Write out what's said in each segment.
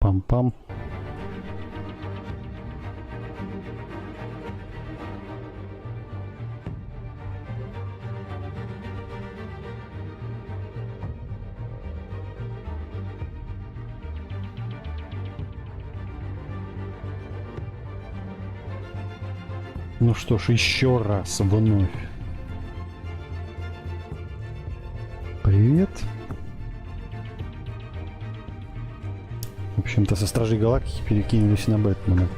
Пам-пам. Ну что ж, еще раз вновь. Привет. В общем-то, со Стражей Галактики перекинулись на Бэтмена.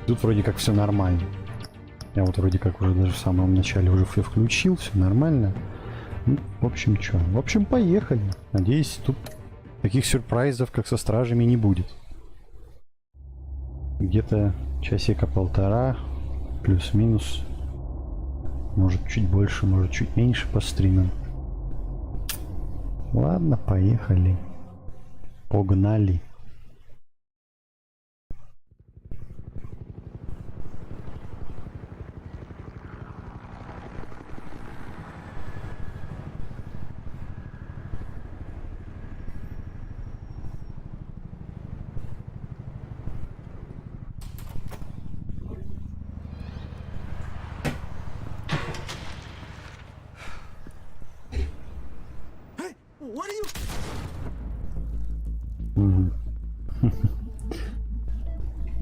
Тут вроде как все нормально. Я вот вроде как уже даже в самом начале уже все включил, все нормально. Ну, в общем, что? В общем, поехали. Надеюсь, тут таких сюрпризов, как со Стражами, не будет. Где-то часика-полтора, плюс-минус. Может, чуть больше, может, чуть меньше по стримам. Ладно, поехали. Погнали.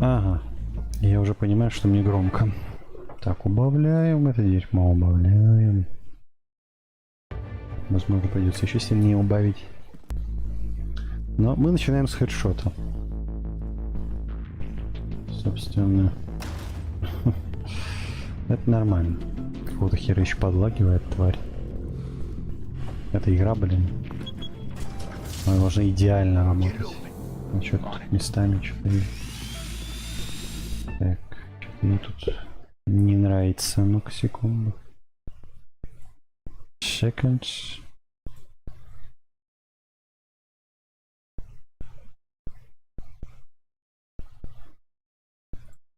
Ага, я уже понимаю, что мне громко. Так, убавляем это дерьмо, убавляем. Возможно, придется еще сильнее убавить. Но мы начинаем с хедшота. Собственно, это нормально. Какого-то хера еще подлагивает, тварь. Это игра, блин. Она должна идеально работать. Ну, что-то местами что-то. Так, мне тут не нравится. Ну-ка, секунду. Seconds.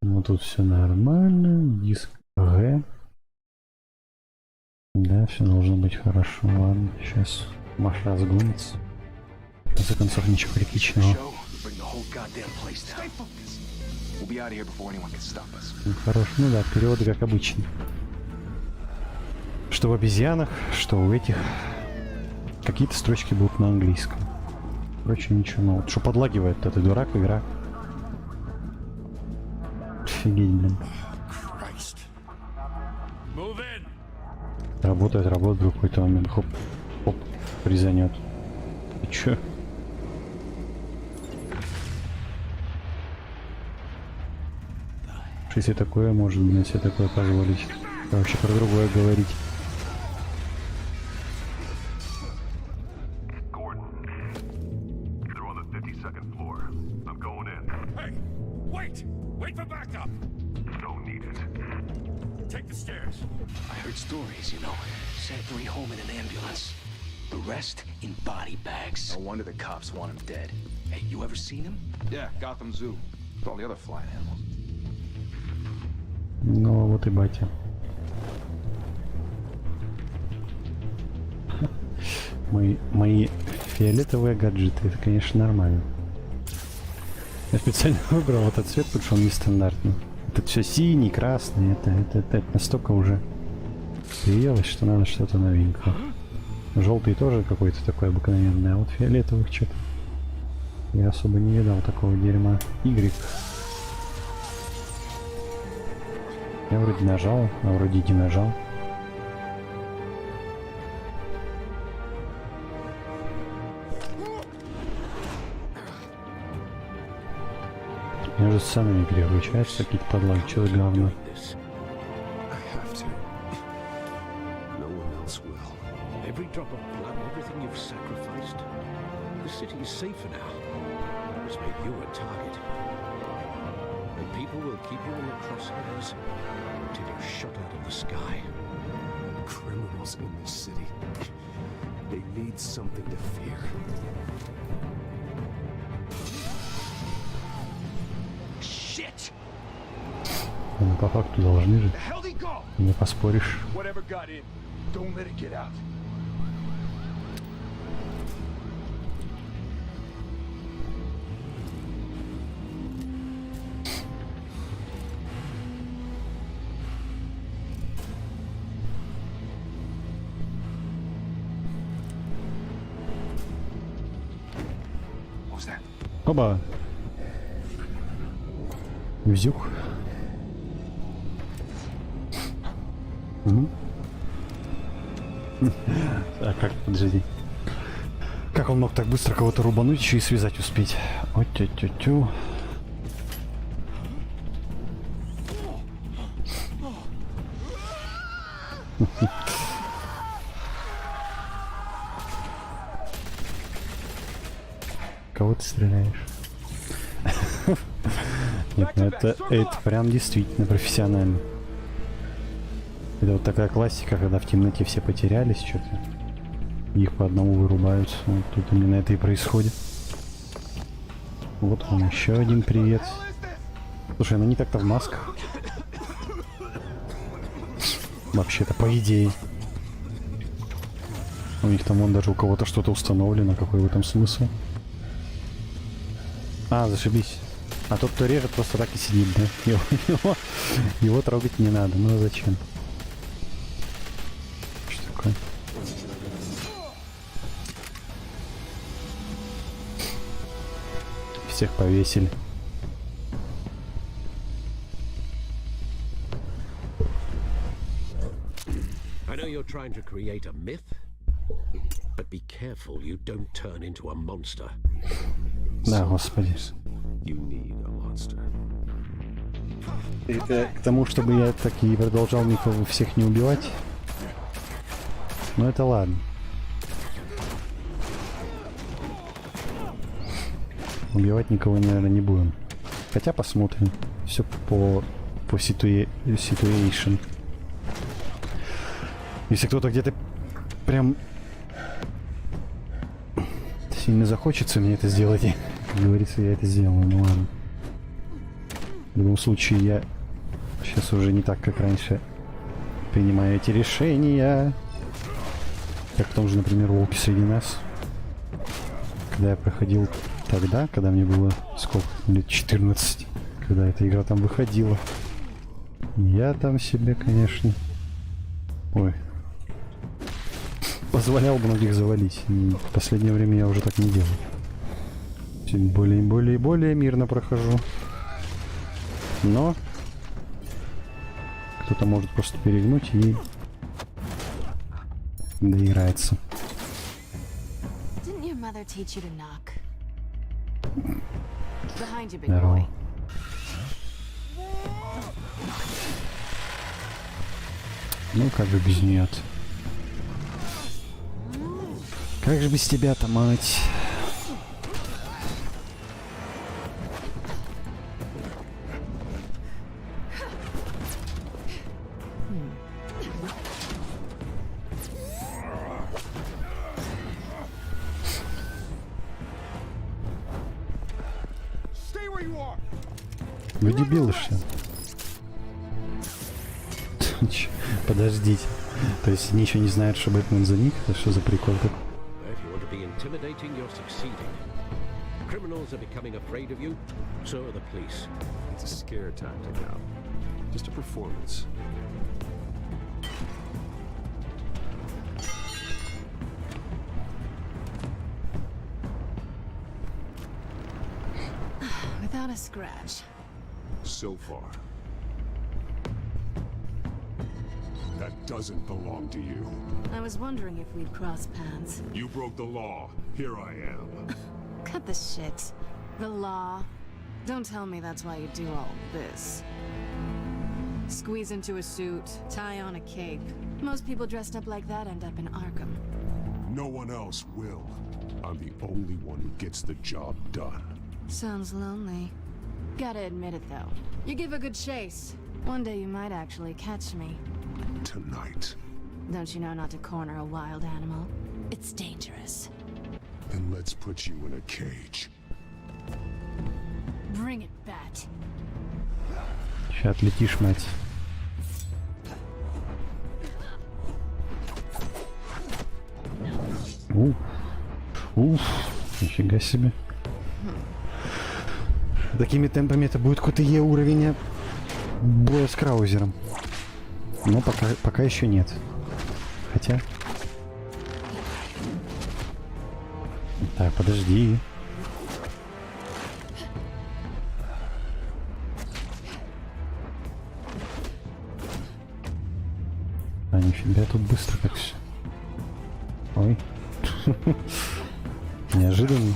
Ну, тут все нормально. Диск Г. Да, все должно быть хорошо. Ладно, сейчас Маш разгонится. В конце концов, ничего критичного. Хорош, ну да, переводы как обычно. Что в обезьянах, что у этих. Какие-то строчки будут на английском. Короче, ничего нового. Что подлагивает, ты дурак, игра. Офигеть, блин. Работает, в какой-то момент. Хоп, хоп, призанет. И чё? Если такое может, блин, себе такое позволить. Вообще про другое говорить. wonder the cops want him dead. Hey, you ever seen him? Yeah, Gotham Zoo. With all the other flying animals. Ну вот и батя. Мои фиолетовые гаджеты, это, конечно, нормально. Я специально выбрал этот цвет, потому что он нестандартный. Тут все синий, красный, это настолько уже приелось, что надо что-то новенькое. Желтый тоже какой-то такой обыкновенный, а вот фиолетовых что-то я особо не видал такого дерьма. Y. Я вроде нажал, а вроде не нажал. Между самими переключаются какие-то подлаги, что за говно. Ну, по факту должны же. Не поспоришь. Оба! Взюх. А как, подожди. Как он мог так быстро кого-то рубануть, еще и связать успеть? Ой, тю-тю-тю. Кого ты стреляешь? Нет, ну это прям действительно профессионально. Это вот такая классика, когда в темноте все потерялись, что-то. Их по одному вырубаются. Вот тут именно это и происходит. Вот он, еще один привет. Слушай, ну не так-то в масках. Вообще-то, по идее. У них там, вон, даже у кого-то что-то установлено. Какой в этом смысл? А, зашибись. А тот, кто режет, просто так и сидит, да? Его трогать не надо. Ну а зачем? Что такое? Всех повесили. I know you're trying to create a myth, but be careful you don't turn into a monster. Да, господи. You need a monster. Это к тому, чтобы я так и продолжал никого всех не убивать. Но это ладно. Убивать никого, наверное, не будем. Хотя посмотрим. Все по ситуэйшн. Если кто-то где-то прям сильно захочется мне это сделать, как говорится, я это сделаю. Ну ладно. В любом случае, я сейчас уже не так, как раньше, принимаю эти решения. Как в том же, например, «Волки среди нас». Когда я проходил тогда, когда мне было сколько? Лет 14. Когда эта игра там выходила. Я там себе, конечно... Ой. Позволял многих завалить. И в последнее время я уже так не делаю. Более мирно прохожу. Но... Кто-то может просто перегнуть и... доиграется. Здорово. Ну, как же без нее? Как же без тебя-то, мать? Вы дебилы, что ли? Подождите. То есть они еще не знают, что Бэтмен за них? Это что за прикол такой? Without a scratch. So far. That doesn't belong to you. I was wondering if we'd cross paths. You broke the law. Here I am. Cut the shit. The law. Don't tell me that's why you do all this. Squeeze into a suit, tie on a cape. Most people dressed up like that end up in Arkham. No one else will. I'm the only one who gets the job done. Sounds lonely. Gotta admit it though. You give a good chase. One day you might actually catch me. Tonight. Don't you know not to corner a wild animal? It's dangerous. Then let's put you in a cage. Bring it, Bat. Сейчас отлетишь, мать. Уф, нифига себе. Такими темпами это будет какой-то уровень боя с краузером. Но пока еще нет. Хотя... Так, подожди. Тебя тут быстро как все. Ой. Неожиданно.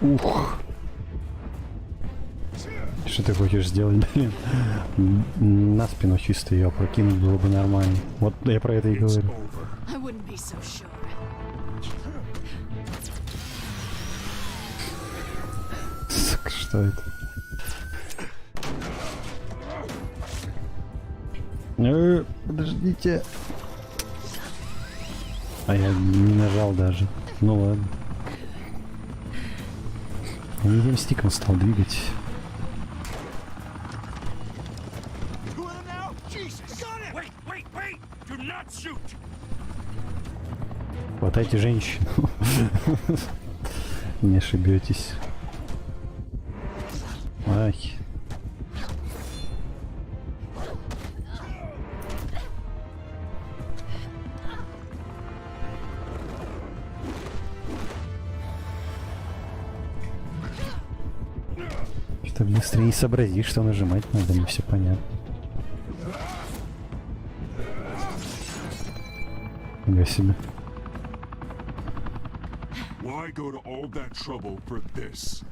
Ух. Что ты хочешь сделать, блин? На спину чисто ее опрокинуть было бы нормально. Вот я про это и говорю. I wouldn't be so sure. Сука, что это? Подождите. А я не нажал даже. Ну ладно. Я этим стиком стал двигать. Хватайте женщину. Не ошибетесь. Ай. Что быстрее не сообразишь, что нажимать надо, не все понятно. Нифига себе. Why go to all that trouble for this?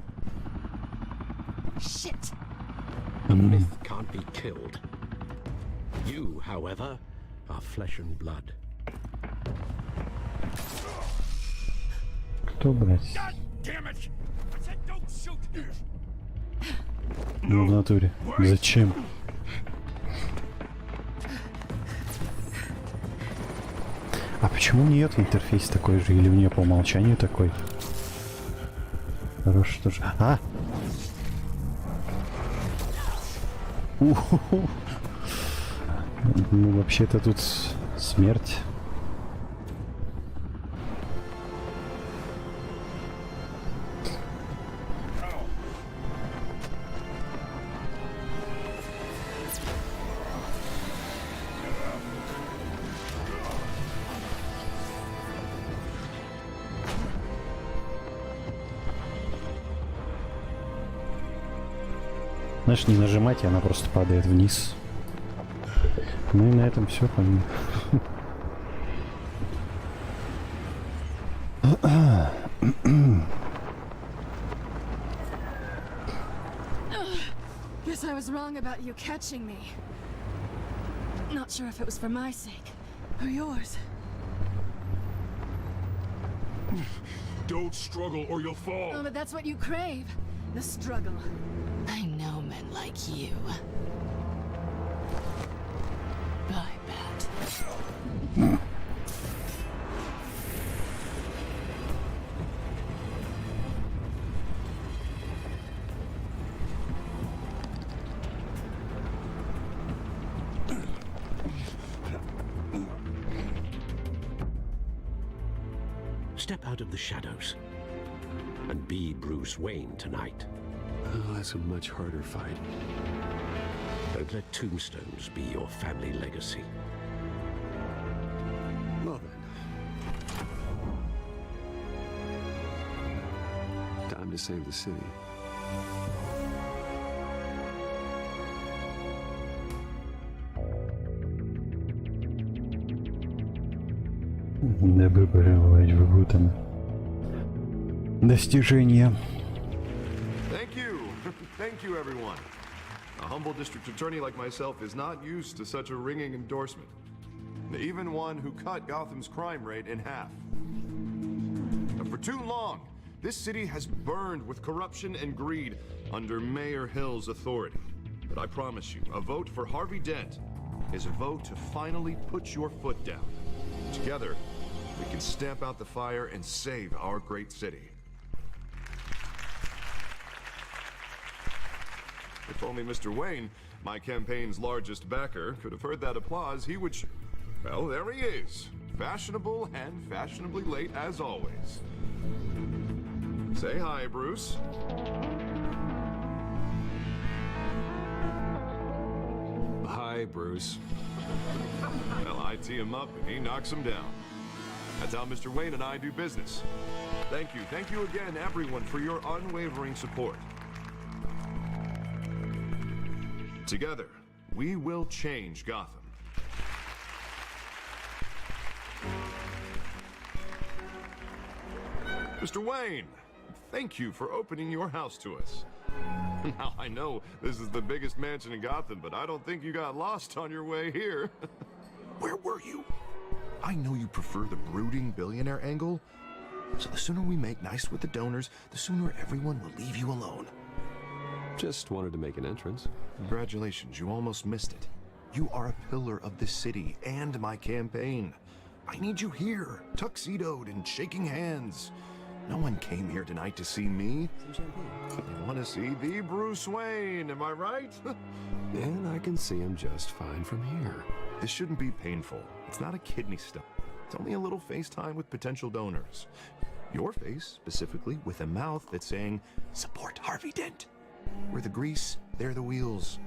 Shit. A myth can't be killed. You, however, are flesh and blood. Кто, брать? Ну, в натуре. Зачем? А почему у нее интерфейс такой же? Или у нее по умолчанию такой? Хороший тоже. А! У-ху-ху. Ну, вообще-то тут смерть. Знаешь, не нажимать, и она просто падает вниз. Ну и на этом все, по-моему. Guess I was wrong about you catching me. Not sure if it was for my sake or yours. Don't struggle or you'll fall. Oh, but that's what you crave. The struggle. I know men like you. Bye, Bat. Step out of the shadows and be Bruce Wayne tonight. Oh, that's a much harder fight. Don't let tombstones be your family legacy. Well then. Time to save the city. Добро пожаловать в Гутам. Достижение. Thank you. Thank you, everyone. A humble district attorney like myself is not used to such a ringing endorsement. Even one who cut Gotham's crime rate in half. And for too long, this city has burned with corruption and greed under Mayor Hill's authority. But I promise you, a vote for Harvey Dent is a vote to finally put your foot down. Together, we can stamp out the fire and save our great city. If only Mr. Wayne, my campaign's largest backer, could have heard that applause, he would... Well, there he is. Fashionable and fashionably late as always. Say hi, Bruce. Hi, way, Bruce. Well, I tee him up and he knocks him down. That's how Mr. Wayne and I do business. Thank you again, everyone, for your unwavering support. Together, we will change Gotham. Mr. Wayne, thank you for opening your house to us. Now, I know this is the biggest mansion in Gotham, but I don't think you got lost on your way here. Where were you? I know you prefer the brooding billionaire angle, so the sooner we make nice with the donors, the sooner everyone will leave you alone. Just wanted to make an entrance. Congratulations, you almost missed it. You are a pillar of this city and my campaign. I need you here, tuxedoed and shaking hands. No one came here tonight to see me. They want to see the Bruce Wayne, am I right? And I can see him just fine from here. This shouldn't be painful. It's not a kidney stone. It's only a little FaceTime with potential donors. Your face, specifically, with a mouth that's saying, support Harvey Dent. We're the grease, they're the wheels.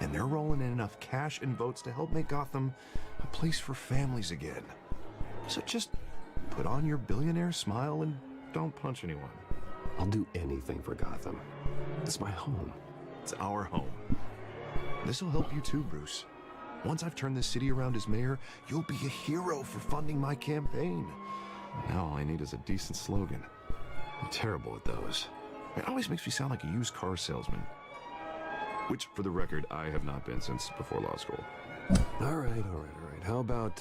And they're rolling in enough cash and votes to help make Gotham a place for families again. So just put on your billionaire smile and don't punch anyone. I'll do anything for Gotham. It's my home. It's our home. This'll help you too, Bruce. Once I've turned this city around as mayor, you'll be a hero for funding my campaign. Now all I need is a decent slogan. I'm terrible at those. It always makes me sound like a used car salesman. Which, for the record, I have not been since before law school. All right. How about,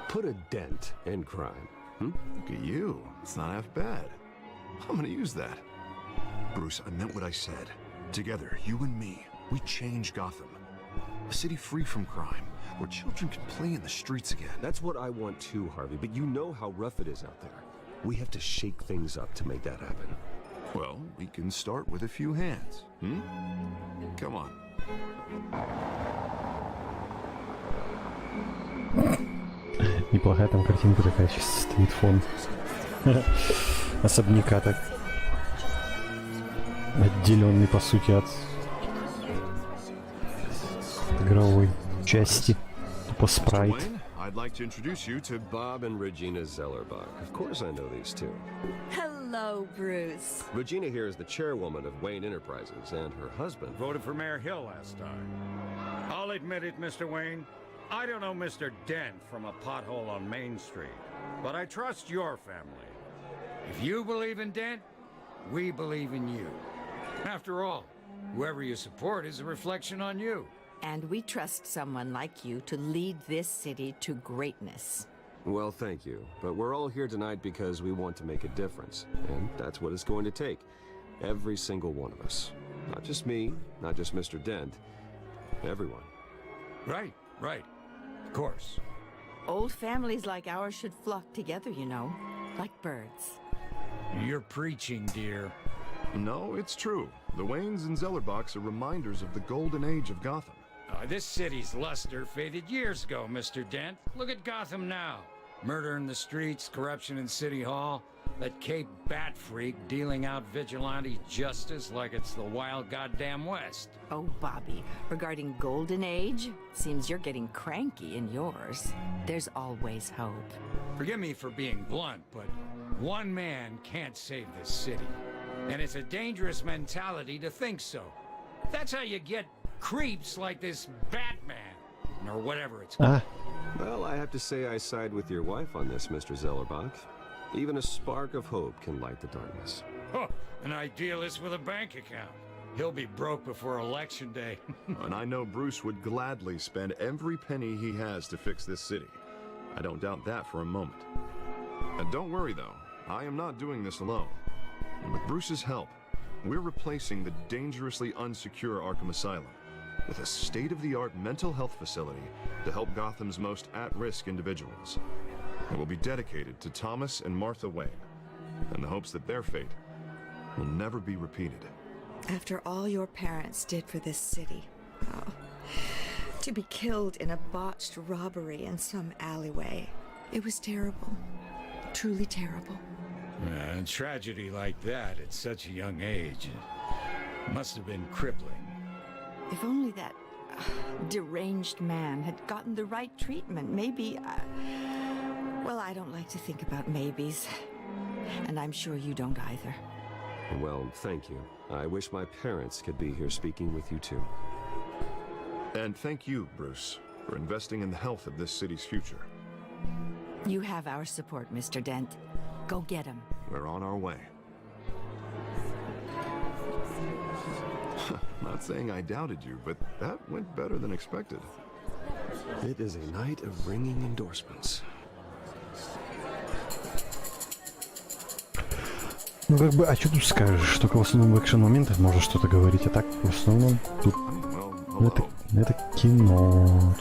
put a dent in crime? Look at you. It's not half bad. I'm gonna use that. Bruce, I meant what I said. Together, you and me, we change Gotham. A city free from crime, where children can play in the streets again. That's what I want too, Harvey, but you know how rough it is out there. We have to shake things up to make that happen. Well, we can start with a few hands, Come on. Неплохая там картинка такая, чисто стоит фон. Особняка так. Отделенный, по сути, от игровой части. По спрайт. I'd like to introduce you to Bob and Regina Zellerbach. Of course I know these two. Hello, Bruce. Regina here is the chairwoman of Wayne Enterprises, and her husband Voted for Mayor Hill last time. I'll admit it, Mr. Wayne. I don't know Mr. Dent from a pothole on Main Street, but I trust your family. If you believe in Dent, we believe in you. After all, whoever you support is a reflection on you. And we trust someone like you to lead this city to greatness. Well, thank you. But we're all here tonight because we want to make a difference. And that's what it's going to take. Every single one of us. Not just me, not just Mr. Dent. Everyone. Right. Of course. Old families like ours should flock together, you know, like birds. You're preaching, dear. No, it's true. The Waynes and Zellerbachs are reminders of the golden age of Gotham. This city's luster faded years ago, Mr. Dent. Look at Gotham now. Murder in the streets, corruption in City Hall, that Cape Bat freak dealing out vigilante justice like it's the wild goddamn West. Oh, Bobby, regarding Golden Age, seems you're getting cranky in yours. There's always hope. Forgive me for being blunt, but one man can't save this city. And it's a dangerous mentality to think so. That's how you get creeps like this Batman, or whatever it's called. Well, I have to say I side with your wife on this, Mr. Zellerbach. Even a spark of hope can light the darkness. Oh, an idealist with a bank account. He'll be broke before Election Day. And I know Bruce would gladly spend every penny he has to fix this city. I don't doubt that for a moment. And don't worry, though. I am not doing this alone. And with Bruce's help, we're replacing the dangerously unsecure Arkham Asylum with a state-of-the-art mental health facility to help Gotham's most at-risk individuals. It will be dedicated to Thomas and Martha Wayne, in the hopes that their fate will never be repeated. After all your parents did for this city, to be killed in a botched robbery in some alleyway, it was terrible. Truly terrible. A tragedy like that at such a young age must have been crippling. If only that deranged man had gotten the right treatment, maybe... well, I don't like to think about maybes. And I'm sure you don't either. Well, thank you. I wish my parents could be here speaking with you too. And thank you, Bruce, for investing in the health of this city's future. You have our support, Mr. Dent. Go get him. We're on our way. Not saying I doubted you, but that went better than expected. It is a night of ringing endorsements. Ну как бы, а что тут скажешь? Только в основном в экшен-моментах можно что-то говорить, а так в основном тут... Это кино.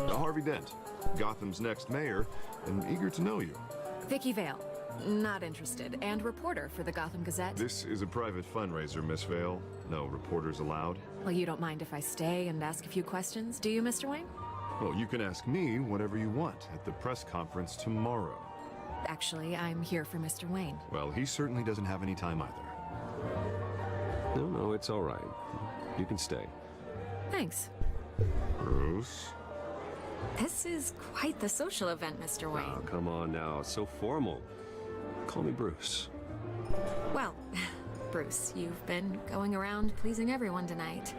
Harvey Dent, Gotham's next mayor, and eager to know you. Vicky Vale. Not interested. And reporter for the Gotham Gazette. This is a private fundraiser, Miss Vale. No reporters allowed. Well, you don't mind if I stay and ask a few questions, do you, Mr. Wayne? Well, you can ask me whatever you want at the press conference tomorrow. Actually, I'm here for Mr. Wayne. Well, he certainly doesn't have any time either. No, it's all right. You can stay. Thanks. Bruce? This is quite the social event, Mr. Wayne. Oh, come on now. It's so formal. Call me Bruce. Well, Bruce, you've been going around pleasing everyone tonight.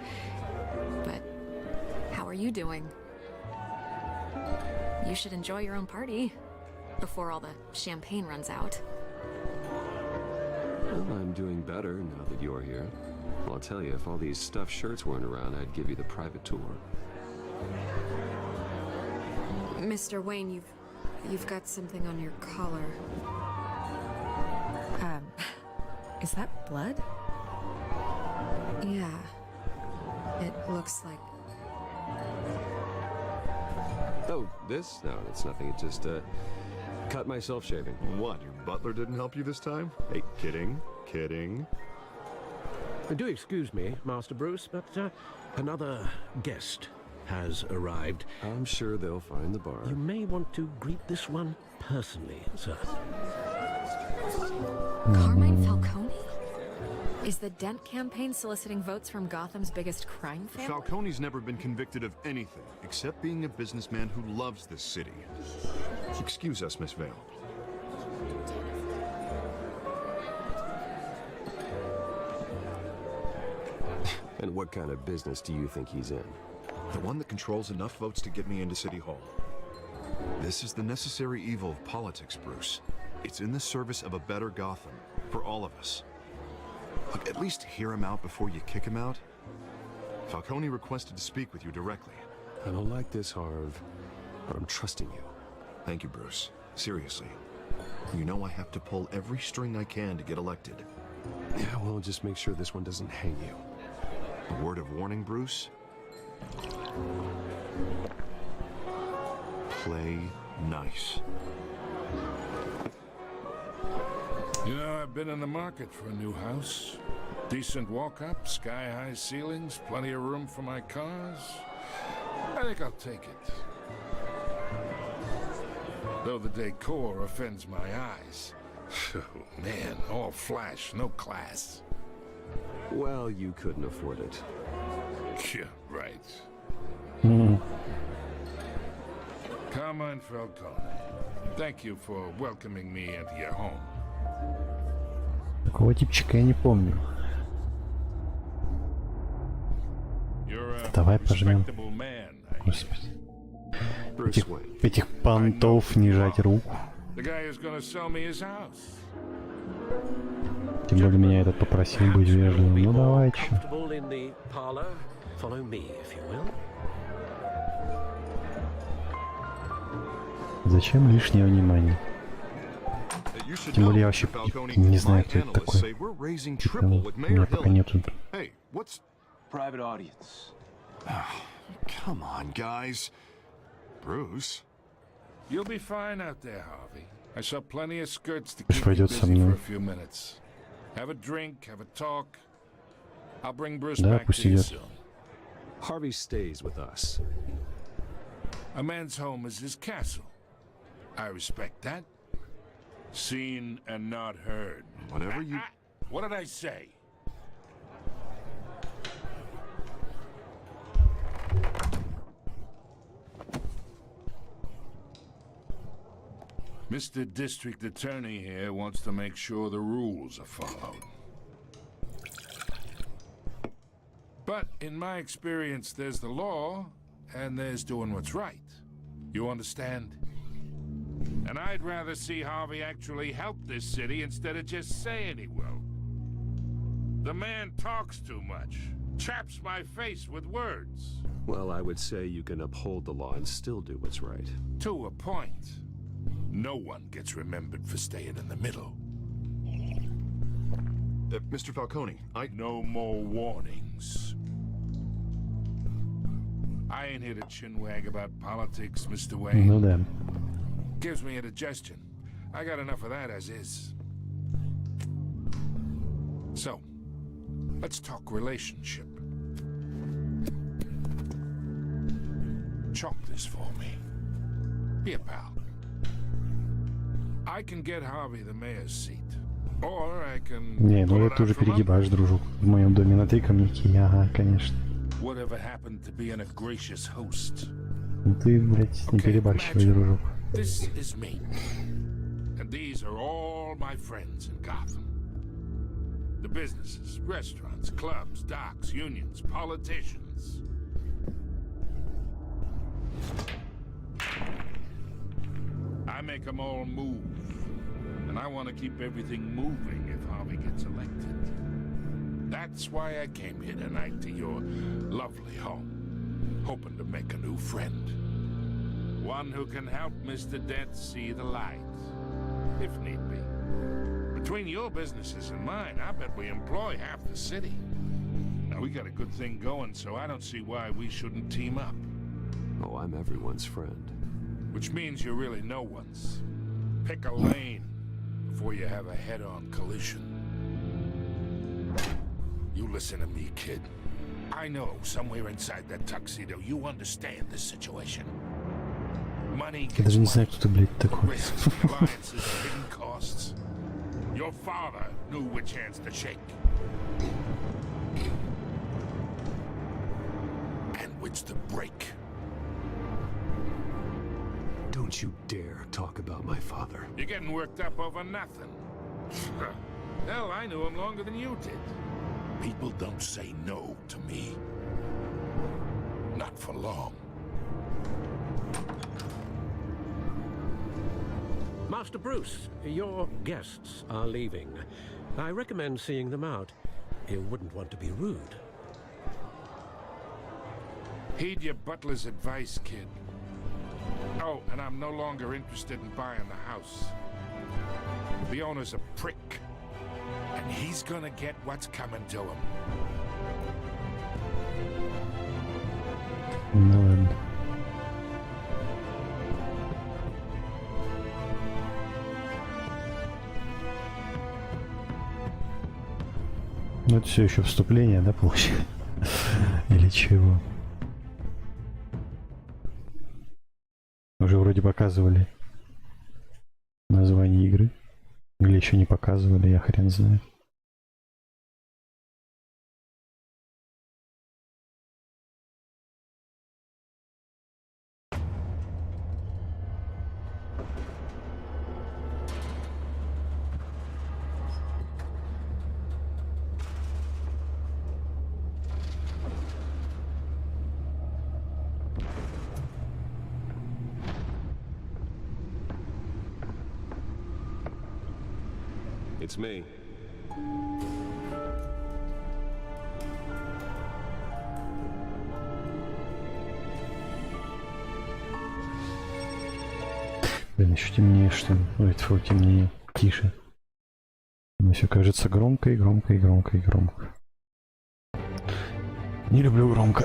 But how are you doing? You should enjoy your own party before all the champagne runs out. Well, I'm doing better now that you're here. Well, I'll tell you, if all these stuffed shirts weren't around, I'd give you the private tour. Mr. Wayne, you've got something on your collar. Is that blood? Yeah. It looks like... Oh, this? No, it's nothing. It just, cut myself shaving. What, your butler didn't help you this time? Hey, kidding. Do excuse me, Master Bruce, but another guest has arrived. I'm sure they'll find the bar. You may want to greet this one personally, sir. Carmine Falcone? Is the Dent campaign soliciting votes from Gotham's biggest crime family? Falcone's never been convicted of anything except being a businessman who loves this city. Excuse us, Miss Vale. And what kind of business do you think he's in? The one that controls enough votes to get me into City Hall. This is the necessary evil of politics, Bruce. It's in the service of a better Gotham, for all of us. Look, at least hear him out before you kick him out. Falcone requested to speak with you directly. I don't like this, Harv, but I'm trusting you. Thank you, Bruce. Seriously. You know I have to pull every string I can to get elected. Yeah, well, just make sure this one doesn't hang you. A word of warning, Bruce? Play nice. You know, I've been in the market for a new house. Decent walk-up, sky-high ceilings, plenty of room for my cars. I think I'll take it. Though the decor offends my eyes. Oh, man, all flash, no class. Well, you couldn't afford it. Yeah, right. Carmine Falcone, thank you for welcoming me into your home. Такого типчика я не помню. Давай пожмем. Господи. Этих понтов не жать руку. Тем более меня этот попросил быть вежливым. Ну давай, чё. Зачем лишнее внимание? Тем более я вообще не знаю, кто это такой. Типа, у меня пока нету. Private audience. Come on, guys. Bruce. You'll be fine out there, Harvey. I saw plenty of skirts to keep you Пойдет busy со for мной. a few minutes. Have a drink, have a talk. I'll bring Bruce Да, back пусть to you идет. soon. Harvey stays with us. A man's home is his castle. I respect that. Seen and not heard. Whatever you... What did I say? Mr. District Attorney here wants to make sure the rules are followed. But in my experience, there's the law, and there's doing what's right. You understand? And I'd rather see Harvey actually help this city instead of just saying he will. The man talks too much, chaps my face with words. Well, I would say you can uphold the law and still do what's right. To a point. No one gets remembered for staying in the middle. Mr. Falcone, No more warnings. I ain't here to chinwag about politics, Mr. Wayne. Ну да. Gives me indigestion. I got enough of that as is. So, let's talk relationship. Chalk this for me. Be a pal. I can get Harvey the mayor's seat. Or I can... Не, ну это уже перегибаешь, дружок. В моем доме на 3 камняки, ага, конечно. Whatever happened to being a gracious host? Ну ты, блядь, не перебарщивай, дружок. This is me. And these are all my friends in Gotham. The businesses, restaurants, clubs, docks, unions, politicians. I make them all move. And I want to keep everything moving if Harvey gets elected. That's why I came here tonight to your lovely home, hoping to make a new friend. One who can help Mr. Dent see the light, if need be. Between your businesses and mine, I bet we employ half the city. Now, we got a good thing going, so I don't see why we shouldn't team up. Oh, I'm everyone's friend. Which means you're really no one's. Pick a lane before you have a head-on collision. You listen to me, kid. I know somewhere inside that tuxedo you understand this situation. Money Я даже не знаю, кто ты, блядь, такой. risks, alliances, hidden costs. Your father knew which hands to shake. And which to break. Don't you dare talk about my father. You're getting worked up over nothing. Hell, I knew him longer than you did. People don't say no to me. Not for long. Master Bruce, your guests are leaving. I recommend seeing them out. You wouldn't want to be rude. Heed your butler's advice, kid. Oh, and I'm no longer interested in buying the house. The owner's a prick. And he's gonna get what's coming to him. Ну ладно. Ну это все еще вступление, да, получается? Или чего? Уже вроде показывали название игры. Или еще не показывали, я хрен знаю. It's me. Блин, еще темнее, что ли? Ой, фу, темнее. Тише. Но все кажется громко и громко и громко и громко. Не люблю громко.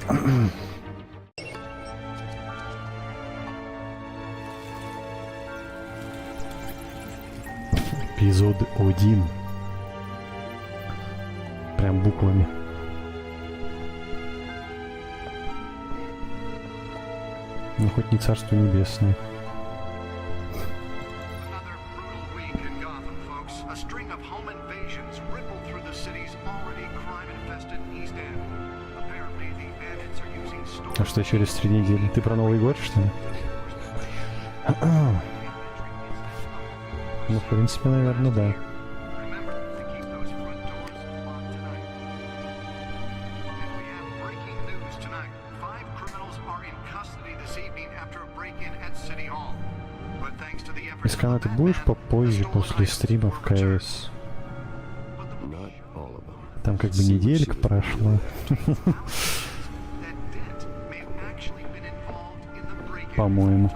Эпизод 1. Прям буквами. Ну хоть не царство небесное. А что через 3 недели? Ты про Новый год, что ли? Ну, в принципе, наверное, да. Искана, ты будешь попозже, после стрима в КС? Там как бы неделька прошла. По-моему.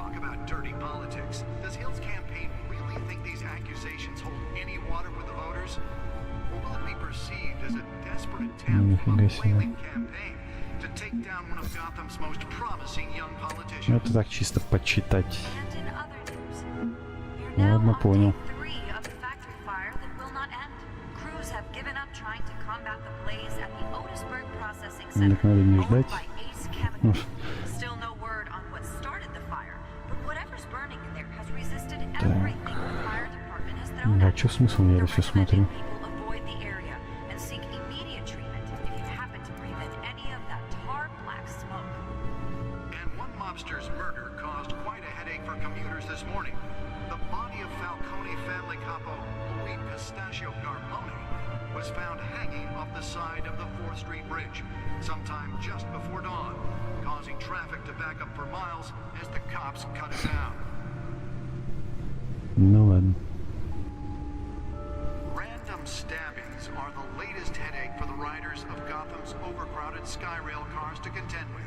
Нифига себе. Ну, это так чисто почитать. Ладно, понял. Так надо не ждать. Так. Да, что смысл, я это все смотрю? Ну ладно. Random stabbings are the latest headache for the riders of Gotham's overcrowded Skyrail cars to contend with.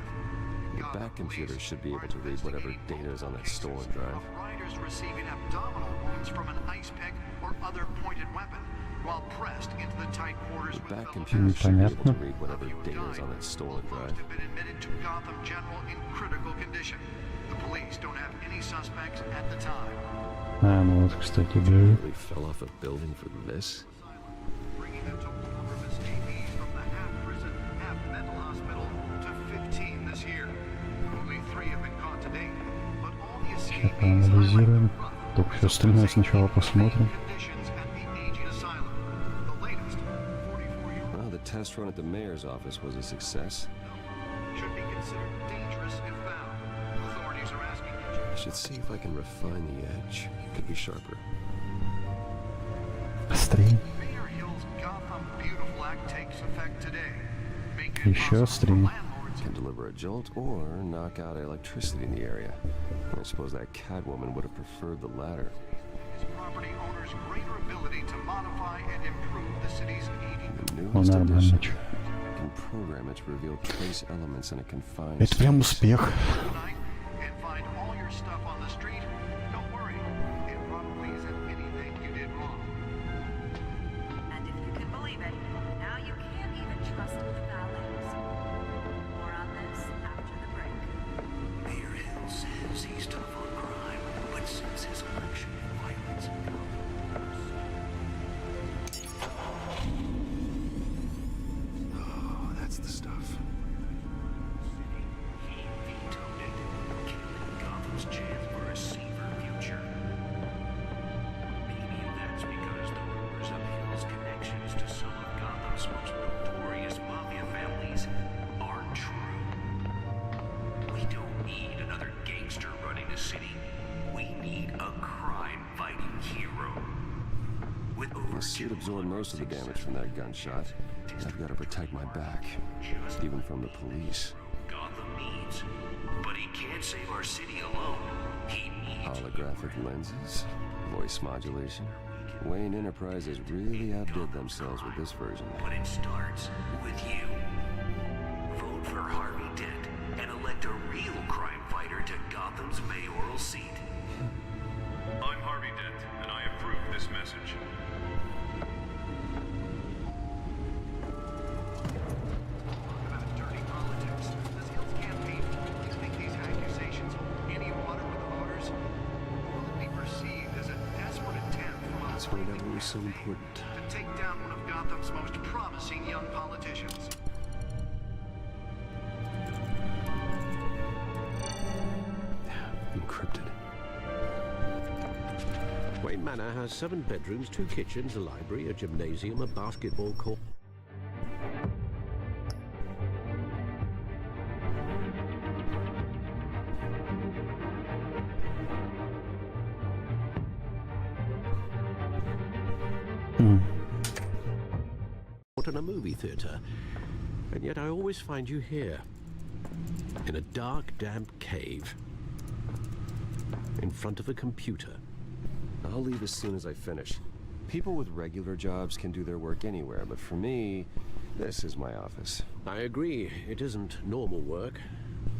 The back computer should be able to read whatever data is on that stolen drive. Riders receiving abdominal wounds from an ice pick or other pointed weapon while pressed into the tight quarters with back computer should be able to read whatever data is on that stolen drive. have been admitted to Gotham General in critical condition. The police don't have any suspects at the time. А, ну вот, кстати, да. Really fell off a building for this? Bringing them to former escapees from the half-prison, half-mental hospital to 15 this year. Only 3 have been caught to date, but all the Сейчас escapees проанализируем. Только все остальное сначала посмотрим. conditions at the aging asylum. The latest, 44-year-old Well, the test run at the mayor's office was a success. should be considered dangerous if found. Authorities are asking I should see if I can refine the edge. Could be sharper. Острее. Mayor Hill's Gotham Beautiful Act takes effect today. Making it Еще possible острее. for landlords Can deliver a jolt or knock out electricity in the area. I suppose that Catwoman would have preferred the latter. his property owners greater ability to modify and improve the city's aging. The Ну, newest нормально. edition can program it to reveal trace elements in a confined Это прям space. успех. Tonight and find all your stuff on the street. Don't worry, it probably isn't anything you did wrong. And if you can believe it, now you can't even trust the valets. More on this after the break. Mayor Hill says he's tough on crime, but since his election, violence in Gotham. Oh, that's the stuff. He vetoed it, killing Gotham's chance for a safer future. Maybe that's because the rumors of Hill's connections to some of Gotham's most notorious mafia families aren't true. We don't need another gangster running the city. We need a crime-fighting hero. With The suit absorbed most of the damage from that gunshot. I've got to protect my back, even from the police. Gotham needs. But he can't save our city alone. He needs Holographic lenses, voice modulation. Wayne Enterprises really outdid themselves with this version. But it starts with you. Vote for Harvey Dent and elect a real crime fighter to Gotham's mayoral seat. I'm Harvey Dent, and I approve this message. About dirty politics. Does Hill's campaign really think these accusations hold any water with the voters? Or will it be perceived as a desperate attempt from a That's why that was so important. to take down one of Gotham's most promising young politicians? Encrypted. Wayne Manor has 7 bedrooms, 2 kitchens, a library, a gymnasium, a basketball court. In a movie theater, and yet I always find you here, in a dark, damp cave, in front of a computer. I'll leave as soon as I finish. People with regular jobs can do their work anywhere, but for me, this is my office. I agree, it isn't normal work.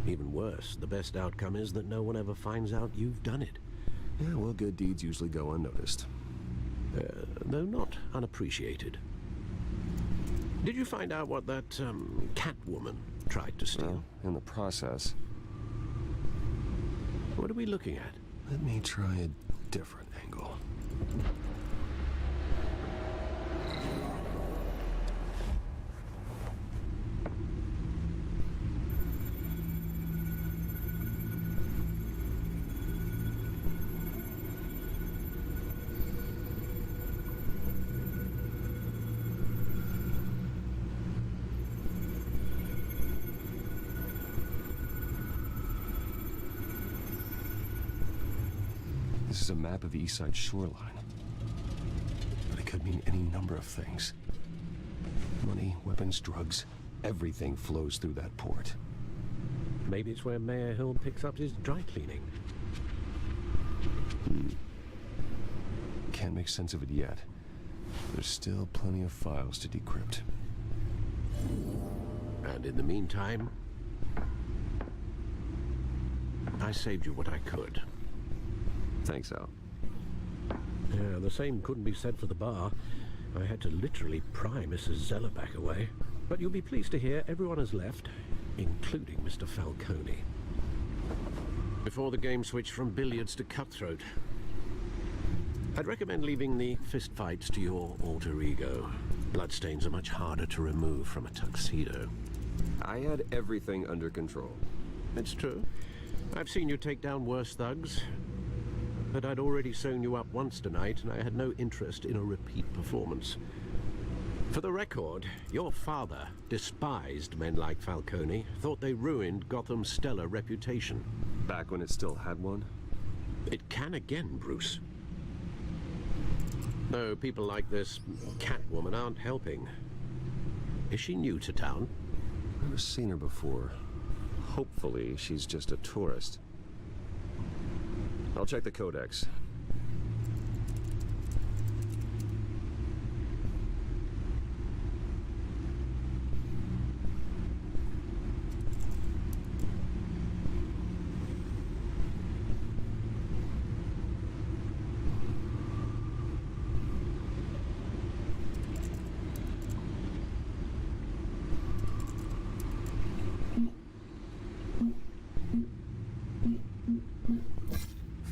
Even worse, the best outcome is that no one ever finds out you've done it. Yeah, well, good deeds usually go unnoticed. Though not unappreciated. Did you find out what that, cat woman tried to steal? Well, in the process. What are we looking at? Let me try a different angle. This is a map of the East Side shoreline. But it could mean any number of things. Money, weapons, drugs, everything flows through that port. Maybe it's where Mayor Hill picks up his dry cleaning. Can't make sense of it yet. There's still plenty of files to decrypt. And in the meantime, I saved you what I could. Thanks, Al. Yeah, the same couldn't be said for the bar. I had to literally pry Mrs. Zellerback away. But you'll be pleased to hear everyone has left, including Mr. Falcone. Before the game switched from billiards to cutthroat. I'd recommend leaving the fistfights to your alter ego. Bloodstains are much harder to remove from a tuxedo. I had everything under control. It's true. I've seen you take down worse thugs. But I'd already sewn you up once tonight, and I had no interest in a repeat performance. For the record, your father despised men like Falcone, thought they ruined Gotham's stellar reputation. Back when it still had one? It can again, Bruce. No, people like this Catwoman aren't helping. Is she new to town? Never seen her before. Hopefully, she's just a tourist. I'll check the codex.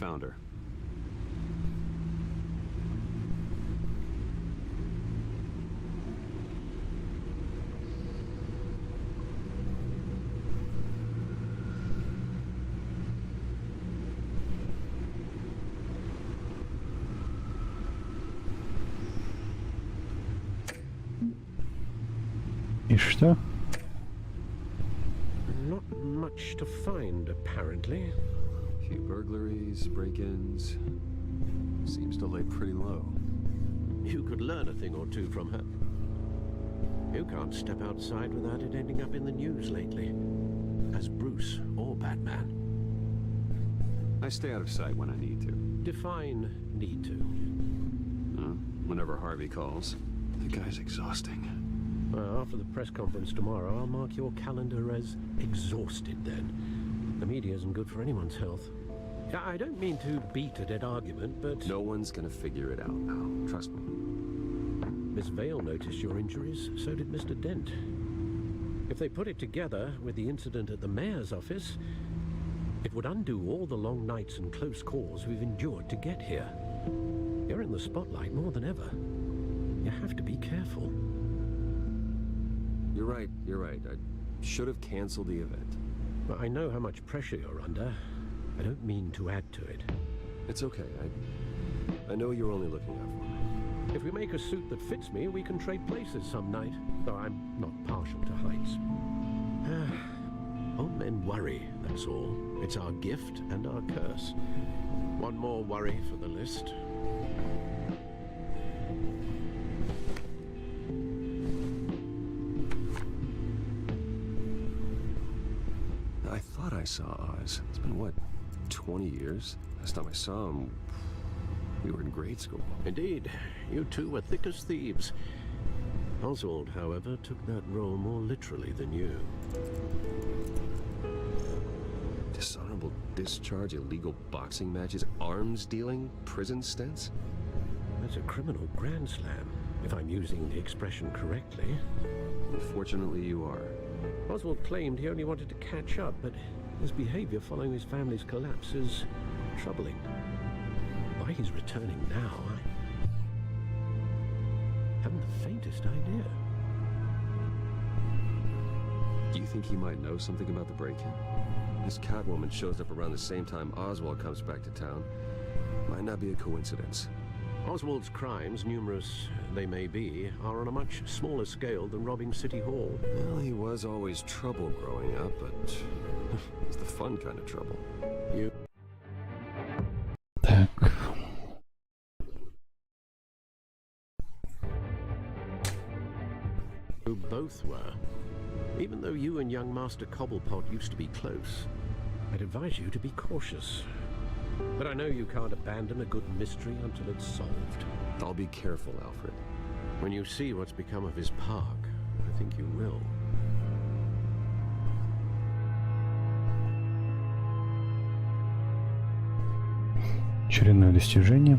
Found her. И что? Not much to find, apparently. Few burglaries, break-ins. Seems to lay pretty low. You could learn a thing or two from her. You can't step outside without it ending up in the news lately. As Bruce or Batman. I stay out of sight when I need to. Define need to. Whenever Harvey calls. The guy's exhausting. Well, after the press conference tomorrow, I'll mark your calendar as exhausted then. The media isn't good for anyone's health. I don't mean to beat a dead argument, but... No one's gonna figure it out now. Trust me. Miss Vale noticed your injuries, so did Mr. Dent. If they put it together with the incident at the mayor's office, it would undo all the long nights and close calls we've endured to get here. You're in the spotlight more than ever. You have to be careful. You're right. I should have canceled the event. But I know how much pressure you're under. I don't mean to add to it. It's okay. I know you're only looking out for me. If we make a suit that fits me, we can trade places some night. Though I'm not partial to heights. Old men worry, that's all. It's our gift and our curse. One more worry for the list. saw Oz. It's been, what, 20 years? Last time I saw him, we were in grade school. Indeed, you two were thick as thieves. Oswald, however, took that role more literally than you. Dishonorable discharge, illegal boxing matches, arms dealing, prison stints? That's a criminal grand slam, if I'm using the expression correctly. Unfortunately, you are. Oswald claimed he only wanted to catch up, but his behavior following his family's collapse is troubling. Why he's returning now, I haven't the faintest idea. Do you think he might know something about the break-in? This Catwoman shows up around the same time Oswald comes back to town. Might not be a coincidence. Oswald's crimes, numerous they may be, are on a much smaller scale than robbing City Hall. Well, he was always trouble growing up, but it's the fun kind of trouble. You... Так. You both were. Even though you and young Master Cobblepot used to be close, I'd advise you to be cautious. But I know you can't abandon a good mystery until it's solved. I'll be careful, Alfred. When you see what's become of his park, I think you will. Очередное достижение.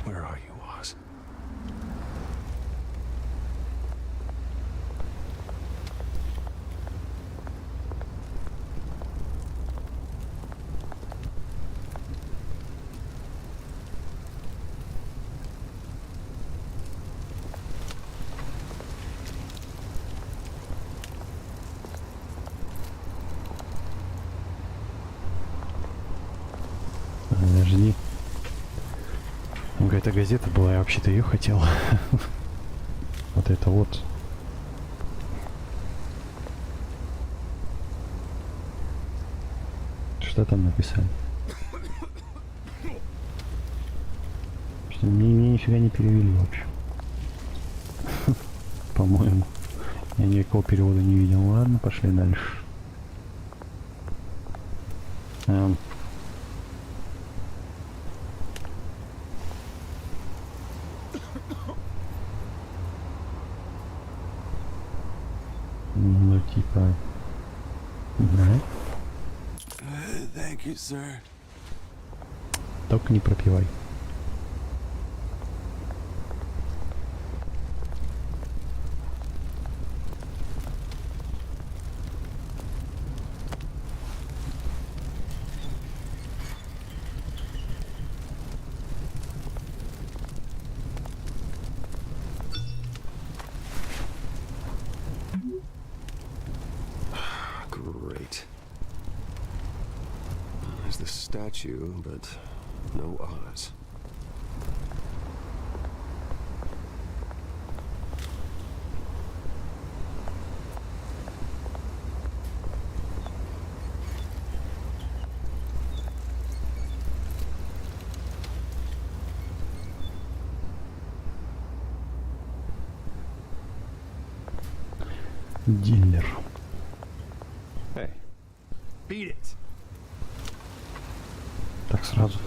Where are you, Oz? Подожди. Какая-то газета была, я вообще-то ее хотел. Вот это вот. Что там написали? Что мне нифига не перевели вообще. По-моему. Я никакого перевода не видел. Ладно, пошли дальше. Ну, типа... Да. Thank you, sir. Только не пропивай. Great. There's the statue, but no Oz. Дилер. Hey, beat it. Так сразу.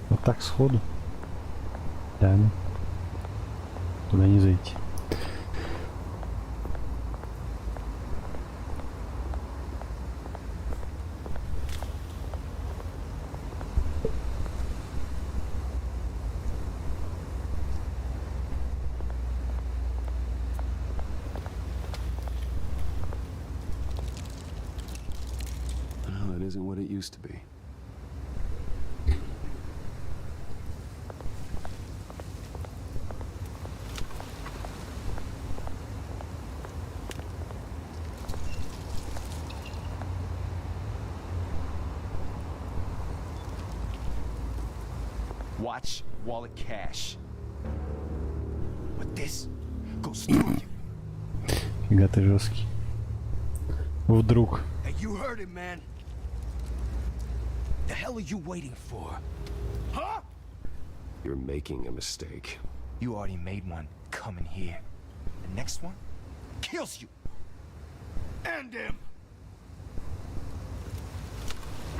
Вот так сходу. Да. Туда не зайти. Well, that isn't what it used to be. watch, wallet, cash. But this goes through you. Фига ты жесткий. Вдруг. Hey, you heard it, man. The hell are you waiting for? Huh? You're making a mistake. You already made one coming here. The next one kills you. End him.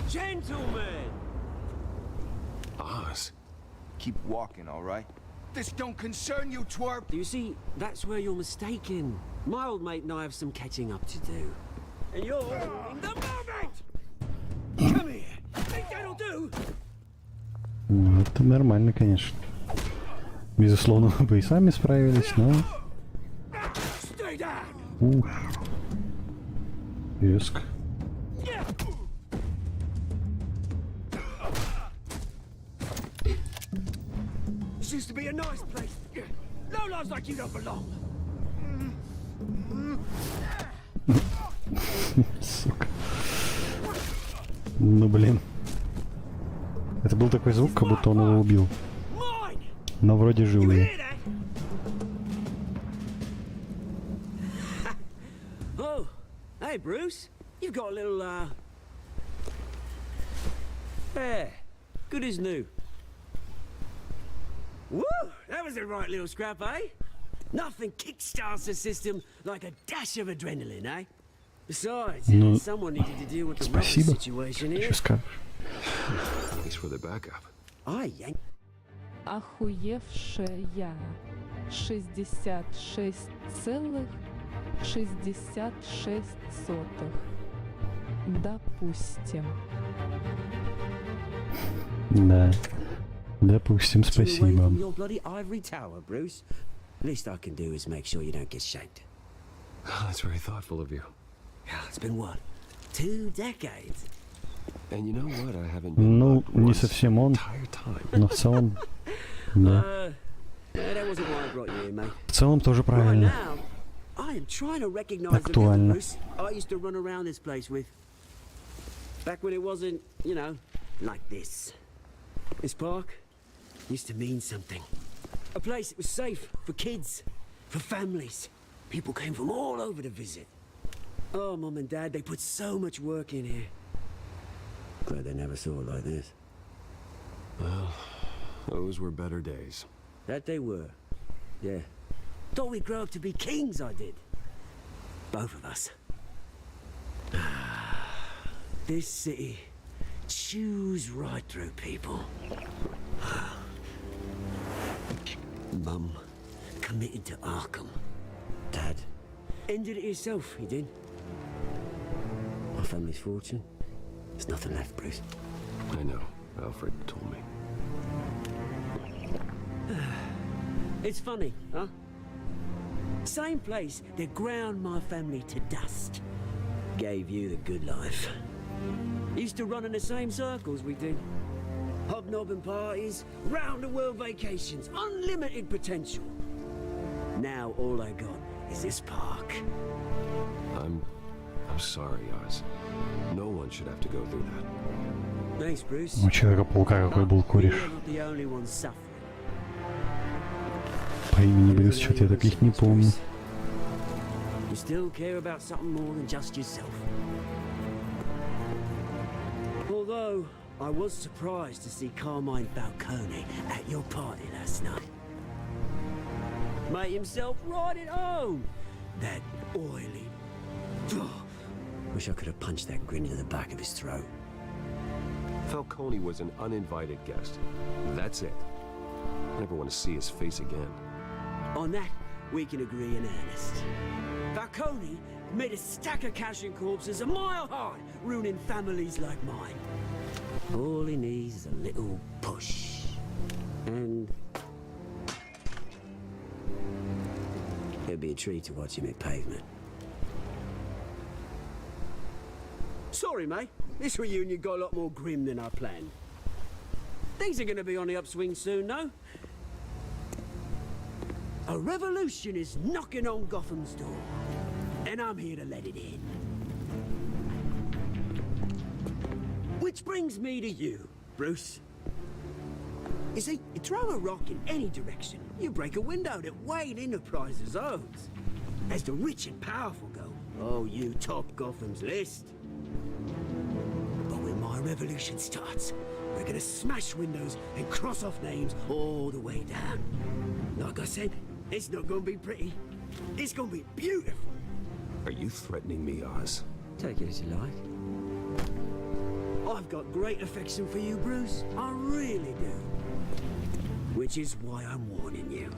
Gentlemen! Oz. Keep walking, all right? This don't concern you, twerp. You see, that's where you're mistaken. My old mate and I have some catching up to do. And you're ruining the moment! Come here! Think that'll do? Ну, это нормально, конечно. Безусловно, мы бы и сами справились, но... Резко. This used to be a nice place. No lives like you don't belong. Сука. Ну блин. Это был такой звук, как будто он его убил. Но вроде живые. Oh, hey Bruce, you've got a little there, good as new. Woo, that was a right little scrap, eh? Nothing kickstarts the system like a dash of adrenaline, eh? Besides, someone needed to deal with the rubber situation here. Thanks for the backup. I yank. Охуевшая 66,66. Допустим. Да. Допустим, спасибо. Your bloody ivory tower, Bruce. Least I can do is make sure you don't get shanked. That's very thoughtful of you. It's been what? 2 decades. And you know what? I haven't been Ну, не совсем он, но в целом, да. That wasn't why I brought you in, mate. В целом тоже правильно. I am trying to recognize the Актуально. Bruce I used to run around this place with. Back when it wasn't, you know, like this. This park used to mean something. A place that was safe for kids, for families. People came from all over to visit. Oh, Mum and Dad, they put so much work in here. Glad they never saw it like this. Well, those were better days. That they were. Yeah. Thought we'd grow up to be kings, I did. Both of us. This city chews right through people. Mum committed to Arkham. Dad ended it himself, he did. My family's fortune. There's nothing left, Bruce. I know. Alfred told me. It's funny, huh? Same place that ground my family to dust. Gave you the good life. Used to run in the same circles we did. Hobnobbing parties, round-the-world vacations, unlimited potential. Now all I got is this park. I'm sorry, Oz. No one should have to go through that. Thanks, Bruce. У Человека-паука какой был кореш. You're not the only one suffering. По имени Брюс, что-то я таких не помню. You still care about something more than just yourself. Although, I was surprised to see Carmine Falcone at your party last night. Made himself right at home. That oily... Wish I could have punched that grin into the back of his throat. Falcone was an uninvited guest. That's it. I never want to see his face again. On that, we can agree in earnest. Falcone made a stack of cashing corpses a mile high, ruining families like mine. All he needs is a little push. And... it'll be a treat to watch him hit pavement. Sorry, mate. This reunion got a lot more grim than I planned. Things are going to be on the upswing soon, no? A revolution is knocking on Gotham's door, and I'm here to let it in. Which brings me to you, Bruce. You see, you throw a rock in any direction, you break a window that Wayne Enterprises owns. As the rich and powerful go, oh, you top Gotham's list. But when my revolution starts, we're gonna smash windows and cross off names all the way down. Like I said, it's not gonna be pretty. It's gonna be beautiful. Are you threatening me, Oz? Take it as you like. I've got great affection for you, Bruce. I really do. Which is why I'm warning you.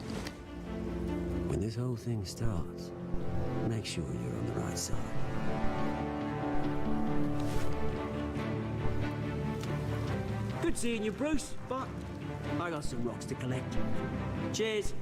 When this whole thing starts, make sure you're on the right side. Good seeing you, Bruce, but I got some rocks to collect. Cheers.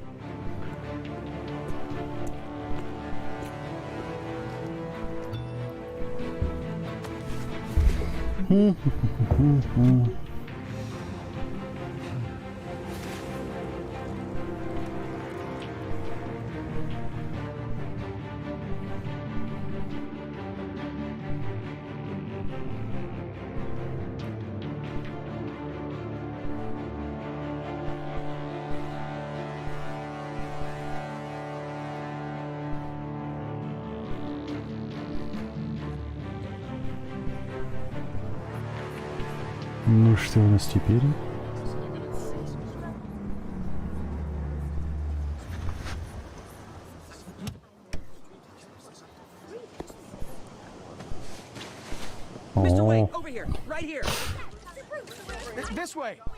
Ну что у нас теперь? О,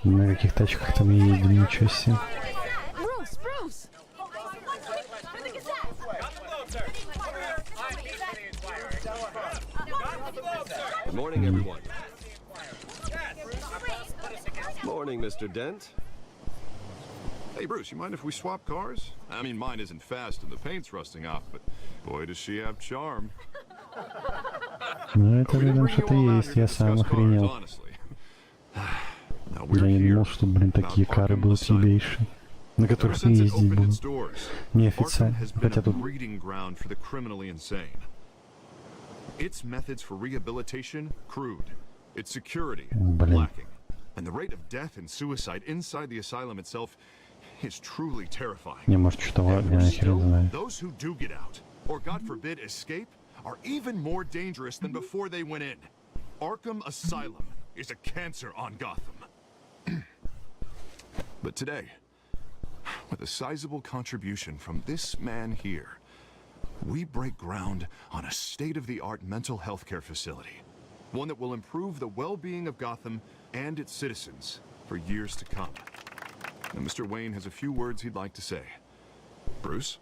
на каких тачках там едем, ничего себе. Good morning, everyone. Morning, Mr. Dent. Hey, Bruce, you mind if we swap cars? I mean, mine isn't fast and the paint's rusting off, but boy, does she have charm. Ну это рядом что-то есть, я сам охренел. Я не думал, что, блин, такие кары будут ебейшие, на которых не ездить буду. Неофициально, хотя тут... Its methods for rehabilitation, crude. Its security, Блин. lacking. And the rate of death and suicide inside the asylum itself is truly terrifying. Не, может, что-то я хрен знаю. Those who do get out, or God forbid escape, are even more dangerous than before they went in. Arkham Asylum is a cancer on Gotham. But today, with a sizable contribution from this man here, we break ground on a state-of-the-art mental health care facility. One that will improve the well-being of Gotham and its citizens for years to come. And Mr. Wayne has a few words he'd like to say. Bruce?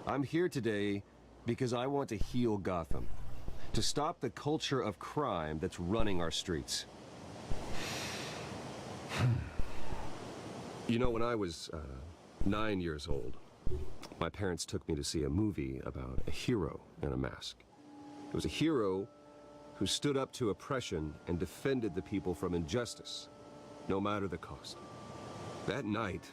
I'm here today because I want to heal Gotham. To stop the culture of crime that's running our streets. You know, when I was 9 years old, my parents took me to see a movie about a hero in a mask. It was a hero who stood up to oppression and defended the people from injustice, no matter the cost. That night,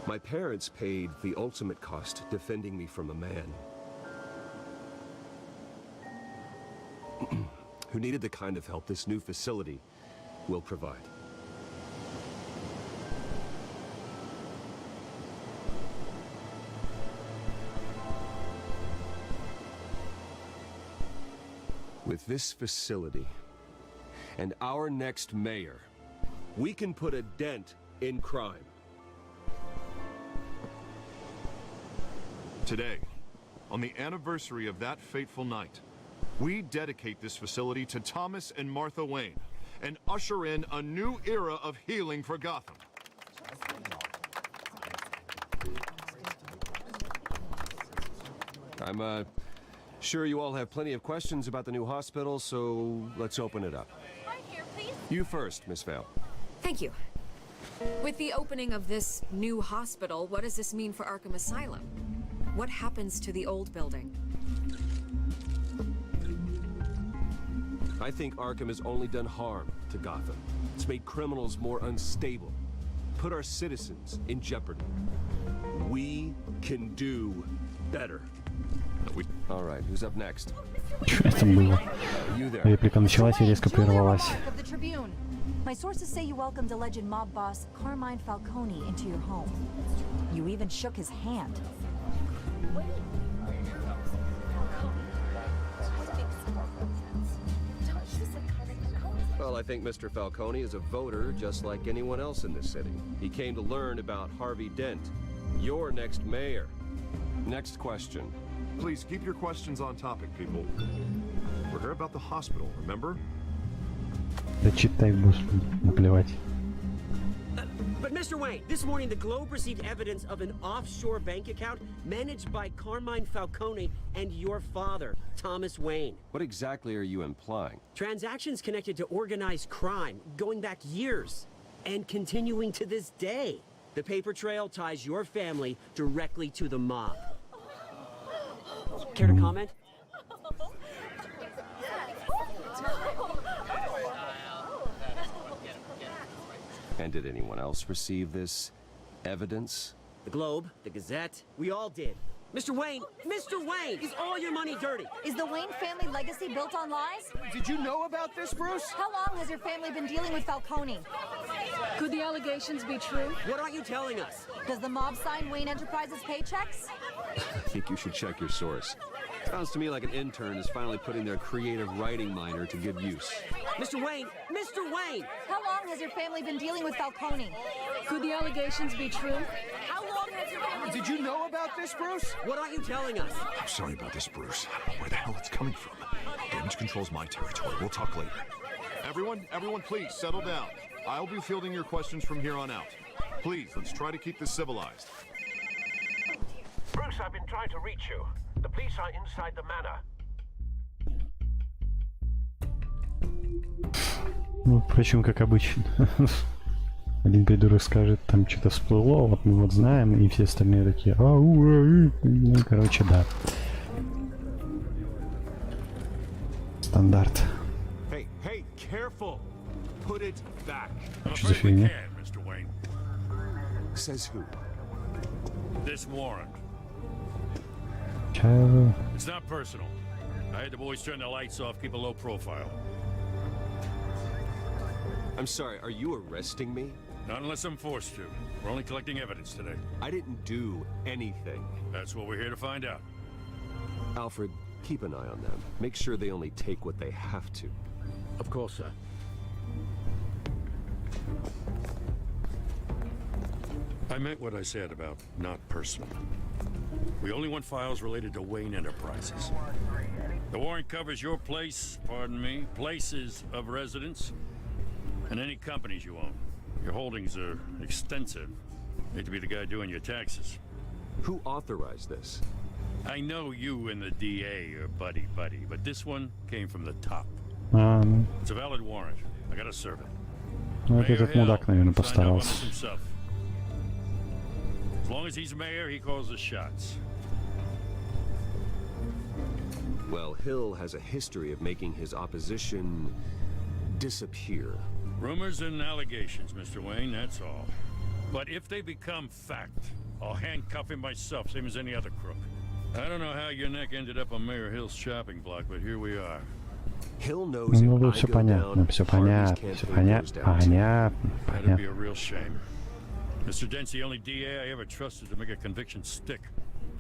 my parents paid the ultimate cost defending me from a man who needed the kind of help this new facility will provide. With this facility and our next mayor, we can put a dent in crime. Today, on the anniversary of that fateful night, we dedicate this facility to Thomas and Martha Wayne and usher in a new era of healing for Gotham. I'm sure you all have plenty of questions about the new hospital, so let's open it up. Right here, please. You first, Miss Vale. Thank you. With the opening of this new hospital, what does this mean for Arkham Asylum? What happens to the old building? I think Arkham has only done harm to Gotham. It's made criminals more unstable, put our citizens in jeopardy. We can do better. All right, who's up next? Что это было? Реплика началась и резко прервалась. Of the Tribune. My sources say you welcomed alleged mob boss Carmine Falcone into your home. You even shook his hand. Well, I think Mr. Falcone is a voter just like anyone else in this city. He came to learn about Harvey Dent, your next mayor. Next question. Please keep your questions on topic, people. We're here about the hospital, remember? Да читай, господи, наплевать. But Mr. Wayne, this morning the Globe received evidence of an offshore bank account managed by Carmine Falcone and your father, Thomas Wayne. What exactly are you implying? Transactions connected to organized crime going back years and continuing to this day. The paper trail ties your family directly to the mob. Care to comment? And did anyone else receive this evidence? The Globe, the Gazette, we all did. Mr. Wayne, is all your money dirty? Is the Wayne family legacy built on lies? Did you know about this, Bruce? How long has your family been dealing with Falcone? Could the allegations be true? What aren't you telling us? Does the mob sign Wayne Enterprises paychecks? I think you should check your source. Sounds to me like an intern is finally putting their creative writing minor to good use. Mr. Wayne! How long has your family been dealing with Falcone? Could the allegations be true? How long has your family... Did you know about this, Bruce? What aren't you telling us? I'm sorry about this, Bruce. I don't know where the hell it's coming from. Damage control's my territory. We'll talk later. Everyone, please, settle down. I'll be fielding your questions from here on out. Please, let's try to keep this civilized. Bruce, I've been trying to reach you. The police are inside the manor. Ну, впрочем, как обычно. Один придурок скажет, там что-то всплыло, вот мы вот знаем, и все остальные такие, ну, короче, да. Стандарт. Hey, careful. Put it back. Что за фигня? Mr. Wayne. Says who? This warrant. Чего? It's not personal. I had the boys turn the lights off, keep a low profile. I'm sorry, are you arresting me? Not unless I'm forced to. We're only collecting evidence today. I didn't do anything. That's what we're here to find out. Alfred, keep an eye on them. Make sure they only take what they have to. Of course, sir. I meant what I said about not personal. We only want files related to Wayne Enterprises. The warrant covers your place, pardon me, places of residence, and any companies you own. Your holdings are extensive. Hate to be the guy doing your taxes. Who authorized this? I know you and the DA are buddy-buddy, but this one came from the top. It's a valid warrant. I gotta serve it. Ну, это этот мудак, наверное, постарался. As long as he's mayor, he calls the shots. Well, Hill has a history of making his opposition disappear. Rumors and allegations, Mr. Wayne, that's all. But if they become fact, I'll handcuff him myself, same as any other crook. I don't know how your neck ended up on Mayor Hill's shopping block, but here we are. Hill knows if I все go понятно, down, все Harvey's понятно, campaign все goes понятно, down. That'd be a real shame. Mr. Dent's the only DA I ever trusted to make a conviction stick.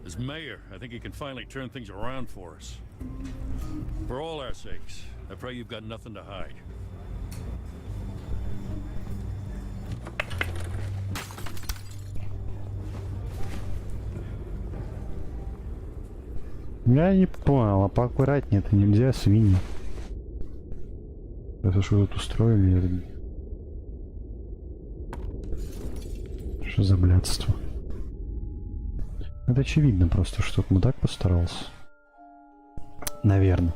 As mayor, I think he can finally turn things around for us. For all our sakes, I pray you've got nothing to hide. Я не понял, а поаккуратнее-то нельзя, свиньи. Это что тут устроили? Что за блядство? Это очевидно просто, что мудак постарался. Наверное.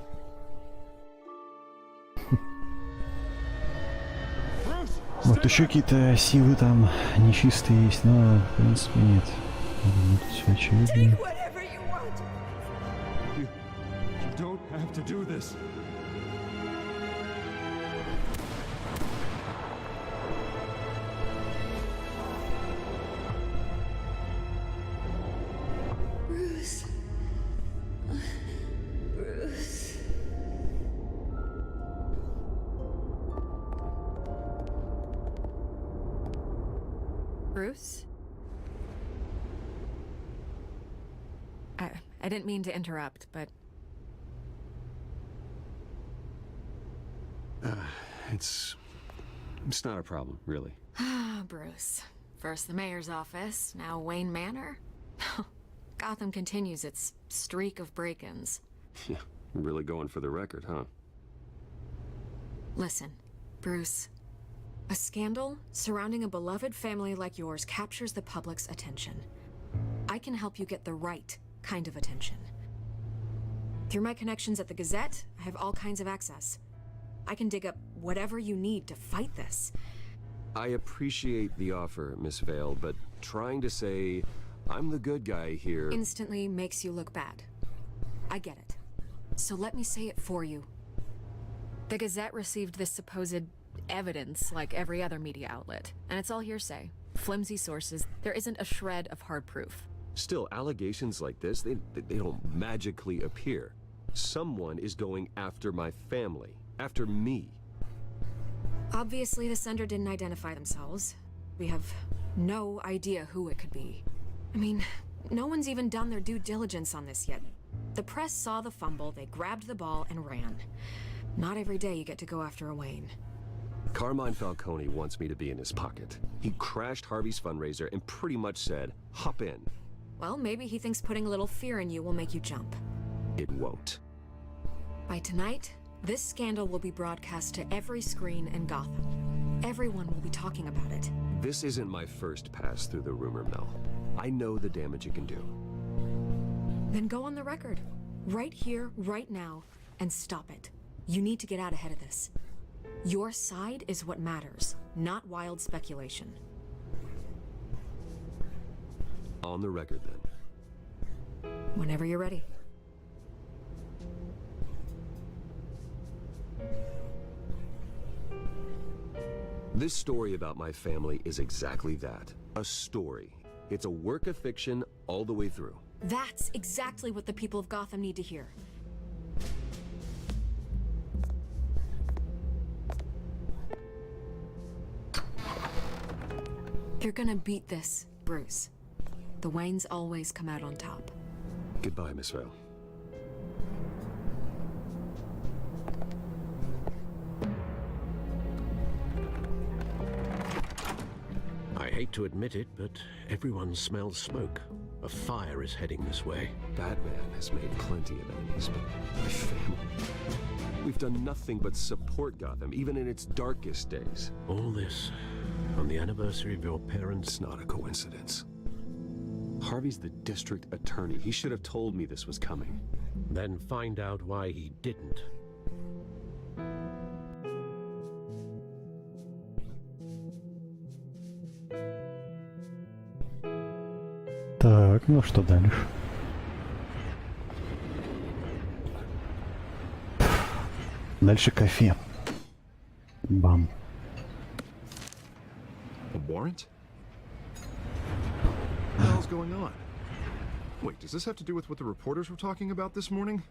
Вот еще какие-то силы там нечистые есть, но в принципе нет. Все очевидно. You don't have to do this. Bruce. Bruce? I didn't mean to interrupt, but... It's not a problem, really. Ah, Bruce. First the mayor's office, now Wayne Manor. Gotham continues its streak of break-ins. Yeah, really going for the record, huh? Listen, Bruce. A scandal surrounding a beloved family like yours captures the public's attention. I can help you get the right kind of attention. Through my connections at the Gazette, I have all kinds of access. I can dig up whatever you need to fight this. I appreciate the offer, Miss Vale, but trying to say I'm the good guy here... Instantly makes you look bad. I get it. So let me say it for you. The Gazette received this supposed evidence like every other media outlet, and it's all hearsay. Flimsy sources. There isn't a shred of hard proof. Still, allegations like this, they don't magically appear. Someone is going after my family. After me. Obviously, the sender didn't identify themselves. We have no idea who it could be. I mean, no one's even done their due diligence on this yet. The press saw the fumble, they grabbed the ball and ran. Not every day you get to go after a Wayne. Carmine Falcone wants me to be in his pocket. He crashed Harvey's fundraiser and pretty much said, hop in. Well, maybe he thinks putting a little fear in you will make you jump. It won't. By tonight, this scandal will be broadcast to every screen in Gotham. Everyone will be talking about it. This isn't my first pass through the rumor mill. I know the damage it can do. Then go on the record. Right here, right now, and stop it. You need to get out ahead of this. Your side is what matters, not wild speculation. On the record, then. Whenever you're ready. This story about my family is exactly that. A story. It's a work of fiction all the way through. That's exactly what the people of Gotham need to hear. You're gonna beat this, Bruce. The Waynes always come out on top. Goodbye, Miss Vale. I hate to admit it, but everyone smells smoke. A fire is heading this way. Batman has made plenty of enemies, but my family... We've done nothing but support Gotham, even in its darkest days. All this on the anniversary of your parents'... It's not a coincidence. Harvey's the district attorney. He should have told me this was coming. Then find out why he didn't. Так, ну что дальше? Дальше кафе. Бам. A warrant? What the hell's going on? Wait, does this have to do with what the reporters were talking about this morning?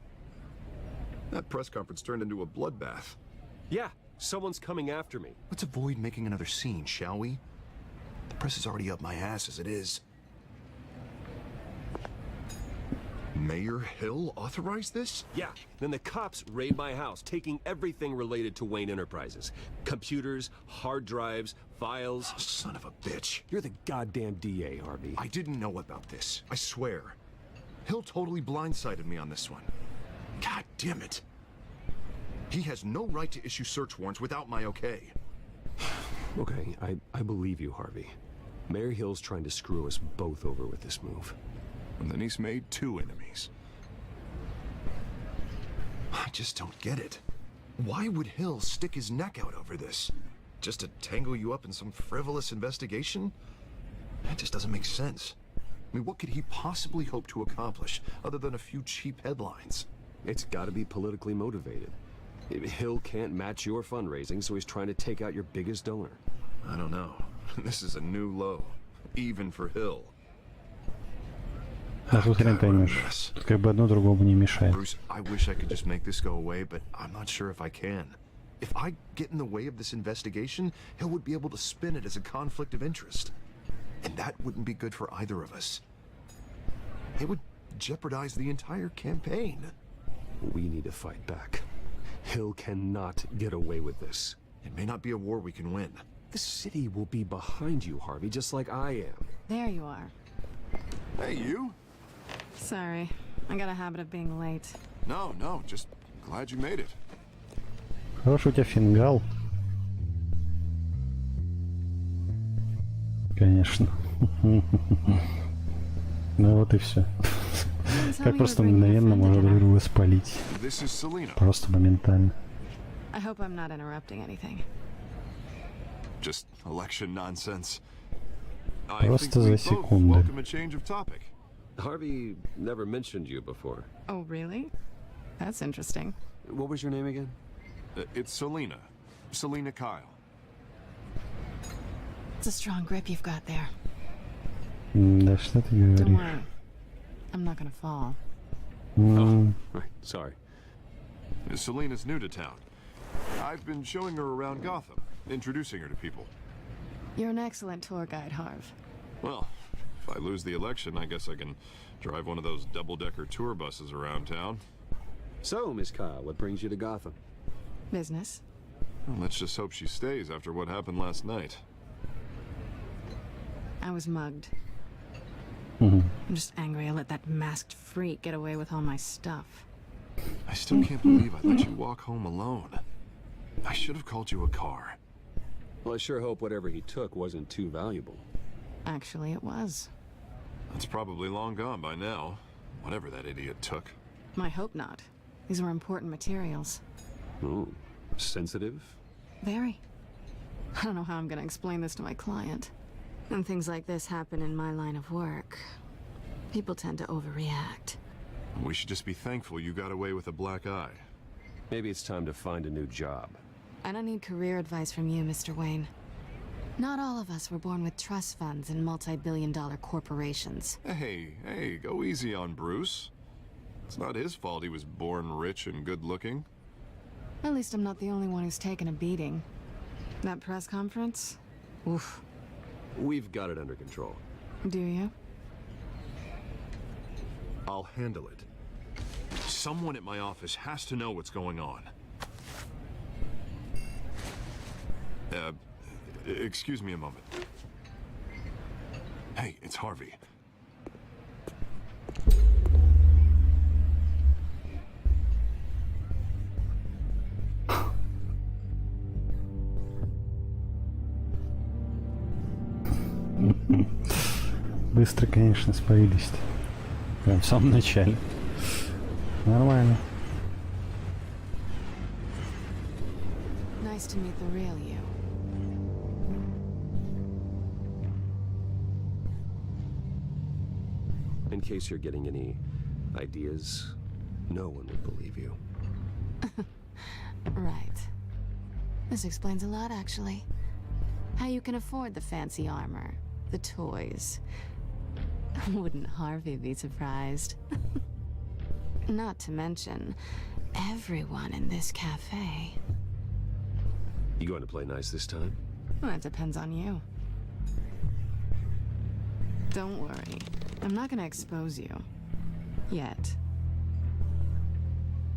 That press conference turned into a bloodbath. Yeah, someone's coming after me. Let's avoid making another scene, shall we? The press is already up my ass as it is. Mayor Hill authorized this? Yeah, then the cops raid my house, taking everything related to Wayne Enterprises. Computers, hard drives, files. Oh, son of a bitch. You're the goddamn DA, Harvey. I didn't know about this, I swear. Hill totally blindsided me on this one. God damn it. He has no right to issue search warrants without my okay. Okay, I believe you, Harvey. Mayor Hill's trying to screw us both over with this move. And then he's made two enemies. I just don't get it. Why would Hill stick his neck out over this? Just to tangle you up in some frivolous investigation? That just doesn't make sense. I mean, what could he possibly hope to accomplish other than a few cheap headlines? It's gotta be politically motivated. Hill can't match your fundraising, so he's trying to take out your biggest donor. I don't know. This is a new low. Even for Hill. А тут хрен поймешь. Тут как бы одно другому не мешает. Bruce, I wish I could just make this go away, but I'm not sure if I can. If I get in the way of this investigation, Hill would be able to spin it as a conflict of interest. And that wouldn't be good for either of us. It would jeopardize the entire campaign. We need to fight back. Hill cannot get away with this. It may not be a war we can win. The city will be behind you, Harvey, just like I am. There you are. Hey, you? Sorry, I got a habit of being late. No, just glad you made it. Хороший у тебя фингал. Конечно. Ну вот и все. Как просто мгновенно можно друг друга спалить. Просто моментально. I hope I'm not interrupting anything. Just election nonsense. Просто за секунду. Welcome a change of topic. Harvey never mentioned you before. Oh, really? That's interesting. What was your name again? It's Selena. Selena Kyle. It's a strong grip you've got there. Да что ты Don't говоришь? worry. I'm not gonna fall. Oh, right. Sorry. Selena's new to town. I've been showing her around Gotham, introducing her to people. You're an excellent tour guide, Harv. Well, if I lose the election, I guess I can drive one of those double-decker tour buses around town. So, Miss Kyle, what brings you to Gotham? Business. Well, let's just hope she stays after what happened last night. I was mugged. Mm-hmm. I'm just angry I let that masked freak get away with all my stuff. I still can't believe I let you walk home alone. I should have called you a car. Well, I sure hope whatever he took wasn't too valuable. Actually, it was. It's probably long gone by now, whatever that idiot took. I hope not. These were important materials. Ooh, sensitive? Very. I don't know how I'm gonna explain this to my client. When things like this happen in my line of work, people tend to overreact. We should just be thankful you got away with a black eye. Maybe it's time to find a new job. I don't need career advice from you, Mr. Wayne. Not all of us were born with trust funds and multi-billion-dollar corporations. Hey, go easy on Bruce. It's not his fault he was born rich and good-looking. At least I'm not the only one who's taken a beating. That press conference? Oof. We've got it under control. Do you? I'll handle it. Someone at my office has to know what's going on. Excuse me a moment. Hey, it's Harvey. Быстро, конечно, спалились-то. Прям в самом начале. Нормально. Nice to meet the real you. In case you're getting any ideas, no one would believe you. Right. This explains a lot, actually. How you can afford the fancy armor, the toys. Wouldn't Harvey be surprised? Not to mention, everyone in this cafe. You going to play nice this time? Well, that depends on you. Don't worry. I'm not gonna expose you. Yet.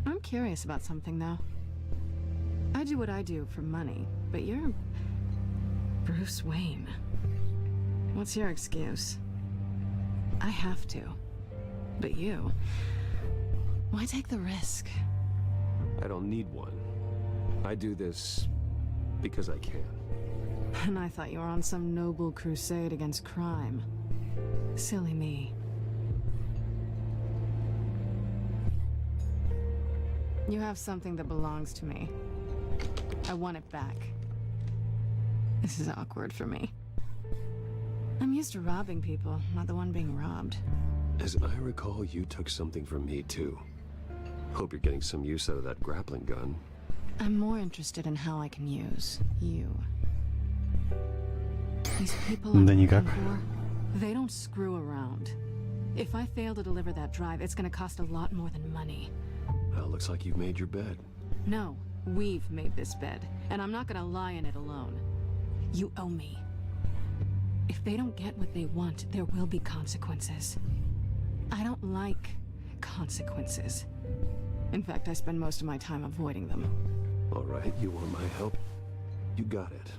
I'm curious about something, though. I do what I do for money, but you're Bruce Wayne. What's your excuse? I have to. But you... why take the risk? I don't need one. I do this because I can. And I thought you were on some noble crusade against crime. Silly me. You have something that belongs to me. I want it back. This is awkward for me. I'm used to robbing people, not the one being robbed. As I recall, you took something from me, too. Hope you're getting some use out of that grappling gun. I'm more interested in how I can use you. These people I'm working for, they don't screw around. If I fail to deliver that drive, it's gonna cost a lot more than money. Well, looks like you've made your bed. No, we've made this bed, and I'm not gonna lie in it alone. You owe me. If they don't get what they want, there will be consequences. I don't like consequences. In fact, I spend most of my time avoiding them. All right, you want my help? You got it.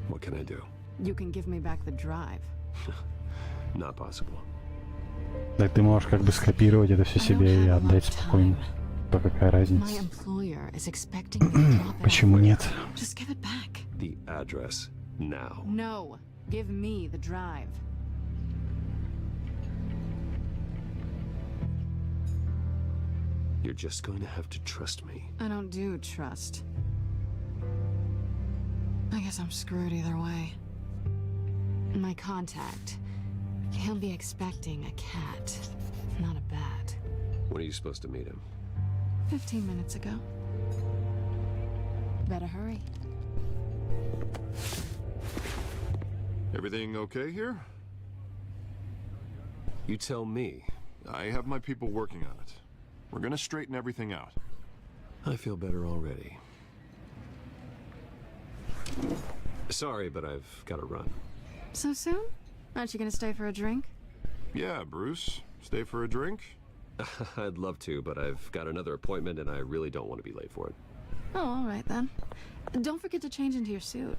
What can I do? You can give me back the drive. Not possible. Так ты можешь как бы скопировать это все себе и отдать спокойно. То какая разница? My employer is expecting me to drop it Почему off. нет? Just give it back. The address now. No, give me the drive. You're just going to have to trust me. I don't do trust. I guess I'm screwed either way. My contact, he'll be expecting a cat, not a bat. When are you supposed to meet him? 15 minutes ago. Better hurry. Everything okay here? You tell me. I have my people working on it. We're gonna straighten everything out. I feel better already. Sorry, but I've got to run. So soon? Aren't you gonna stay for a drink? Yeah, Bruce. Stay for a drink? I'd love to, but I've got another appointment and I really don't want to be late for it. Oh, all right then. Don't forget to change into your suit.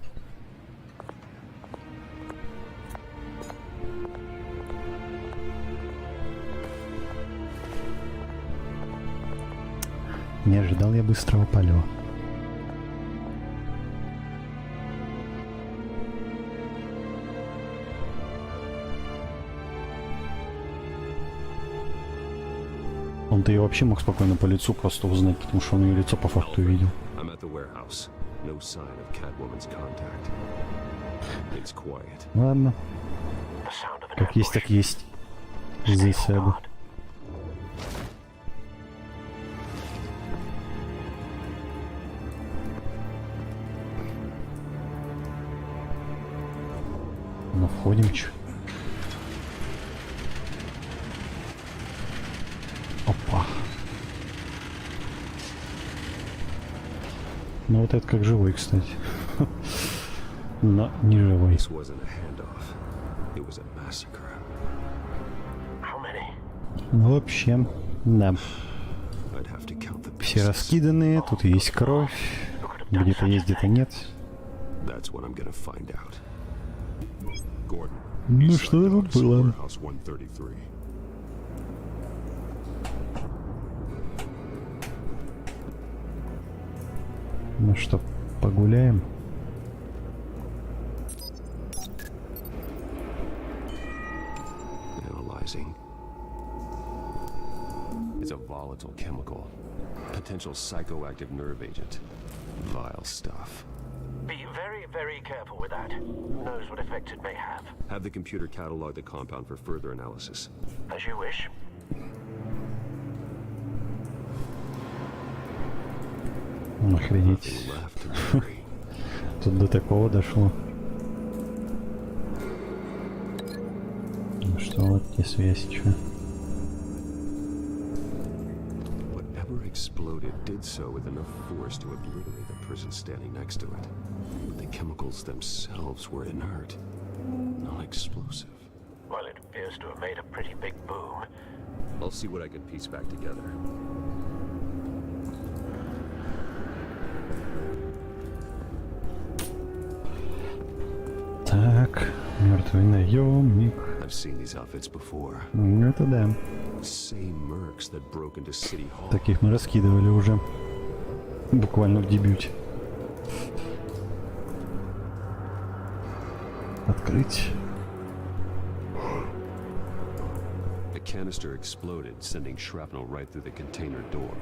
Не ожидал я быстрого полета. Он-то ее вообще мог спокойно по лицу просто узнать, потому что он ее лицо по факту видел. Ладно. Как есть, так есть. Засаду. Ну, входим, чё. Опа. Ну вот это как живой, кстати. Но не живой. Ну вообще, да. Все раскиданные, тут есть кровь. Где-то есть, где-то нет. Ну что тут было? Ну что, погуляем? Analyzing. It's a volatile chemical. Potential psychoactive nerve agent. Vile stuff. Be very, very careful with that. Who knows what effect it may have. Have the computer catalog the compound for further analysis. As you wish. Охренеть. Тут до такого дошло. Ну что, вот где связь, чё? Whatever exploded did so with enough force to obliterate the person standing next to it. But the chemicals themselves were inert, non-explosive. Well, it appears to have made a pretty big boom. I'll see what I can piece back together. Так, мертвый наемник. Это да. Таких мы раскидывали уже. Буквально в дебюте. Открыть. A canister exploded, sending shrapnel right through the container door.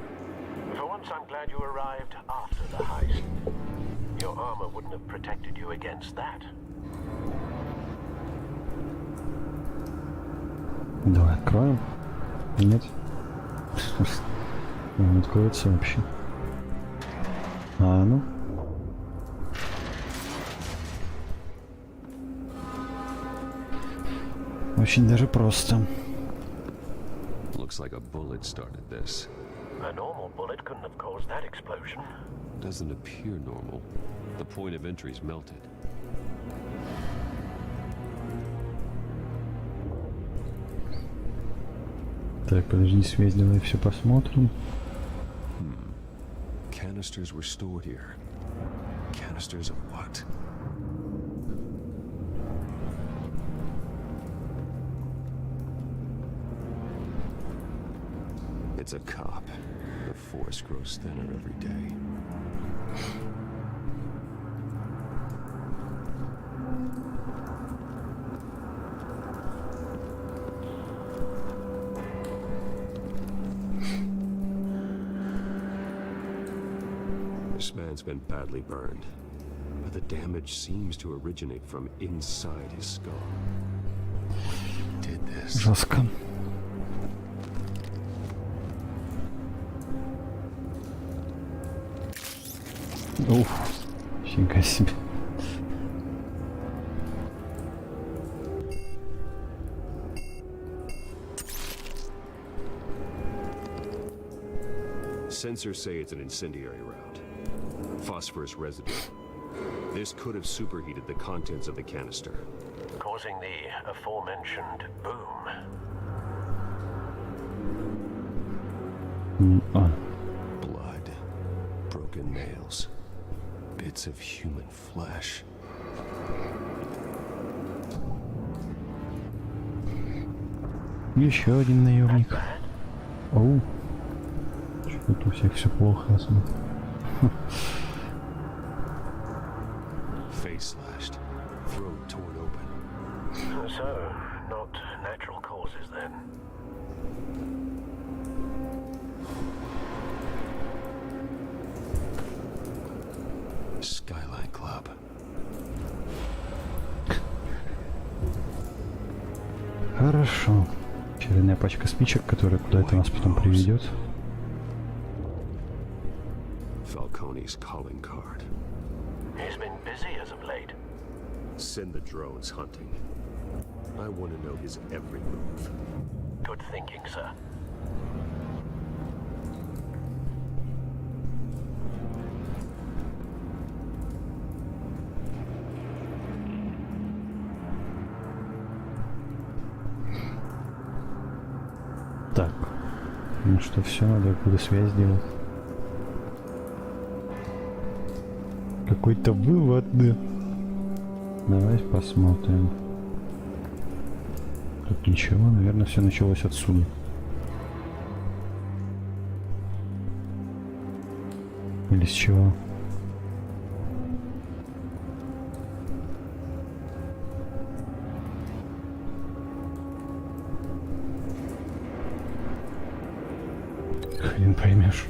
For once, I'm glad you arrived after the heist. Your armor wouldn't have protected you against that. Давай откроем. Нет. Он откроется вообще. А ну. Очень даже просто. Looks like a bullet started this. A normal bullet couldn't have caused that explosion. Doesn't appear normal. The point of entry's melted. Так, подожди, связь, давай все посмотрим. Canisters were stored here. Canisters of what? It's a cop. The force grows thinner every day. This man's been badly burned, but the damage seems to originate from inside his skull. What did this? Жестко. Ух, фига себе. Sensors say it's an incendiary round. Phosphorus residue. This could have superheated the contents of the canister, causing the aforementioned boom. Blood, broken nails, bits of human flesh. Еще один наемник. Оу. Что-то у всех все плохо. Face slashed, throat torn open. So, not natural causes then. Skyline Club. Хорошо. Очередная пачка спичек, которая куда-то нас потом приведет. Falcone's calling card. He's been busy as of late. Send the drones hunting. I want to know his every move. Good thinking, sir. Так. Ну что, все, надо какую-то связь делать. Какой-то вывод. Давай посмотрим. Тут ничего, наверное, все началось отсюда. Или с чего? Хрен поймешь.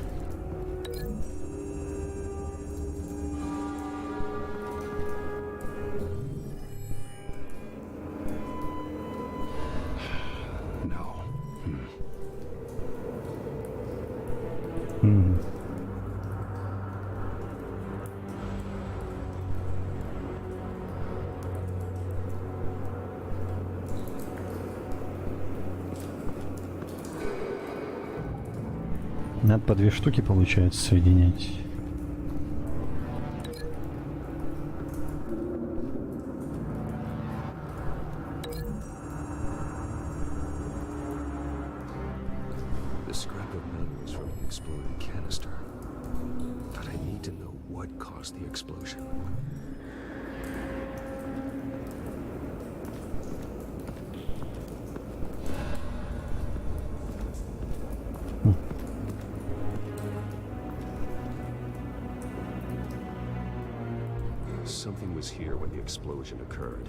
Надо по 2 штуки, получается, соединять. The scrap of metal is from the exploded canister. But I need to know what caused the explosion. Something was here when the explosion occurred.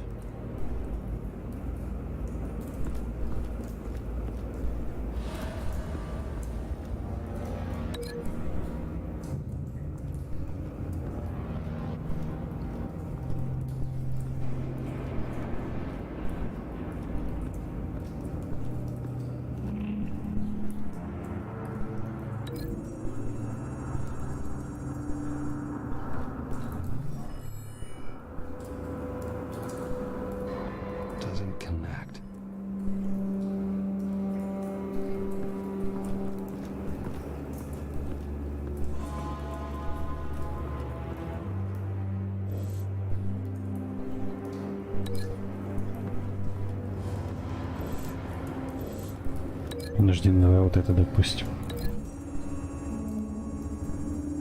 Подожди, ну давай вот это допустим.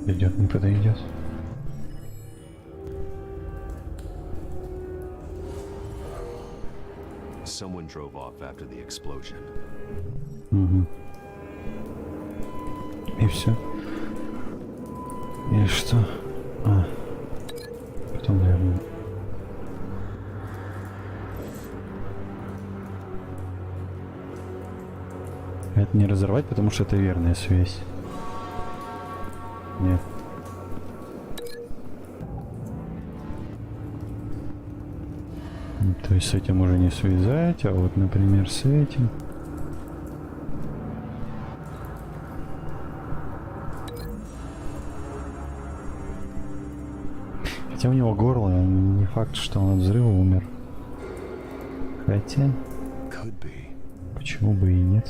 Идет, не подойдет. Someone drove off after the explosion. Угу. И все. И что? А. Потом, наверное. Это не разорвать, потому что это верная связь. Нет. То есть с этим уже не связать, а вот, например, с этим. Хотя у него горло, не факт, что он от взрыва умер. Хотя... Почему бы и нет?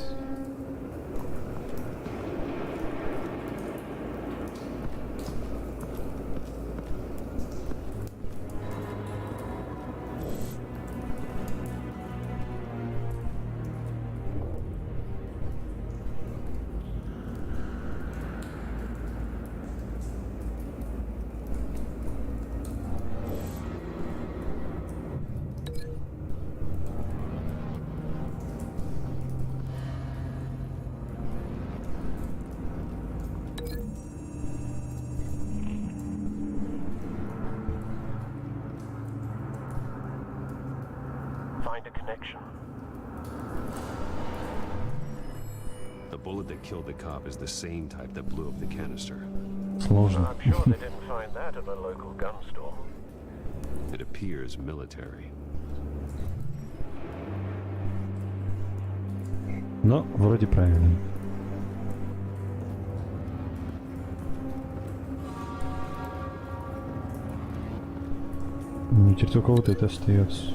Find a connection. The bullet that killed the cop is the same type that blew up the canister. Сложно. I'm sure they didn't find that at a local gun store. It appears military. Но вроде правильно. Ну, теперь только вот это остается.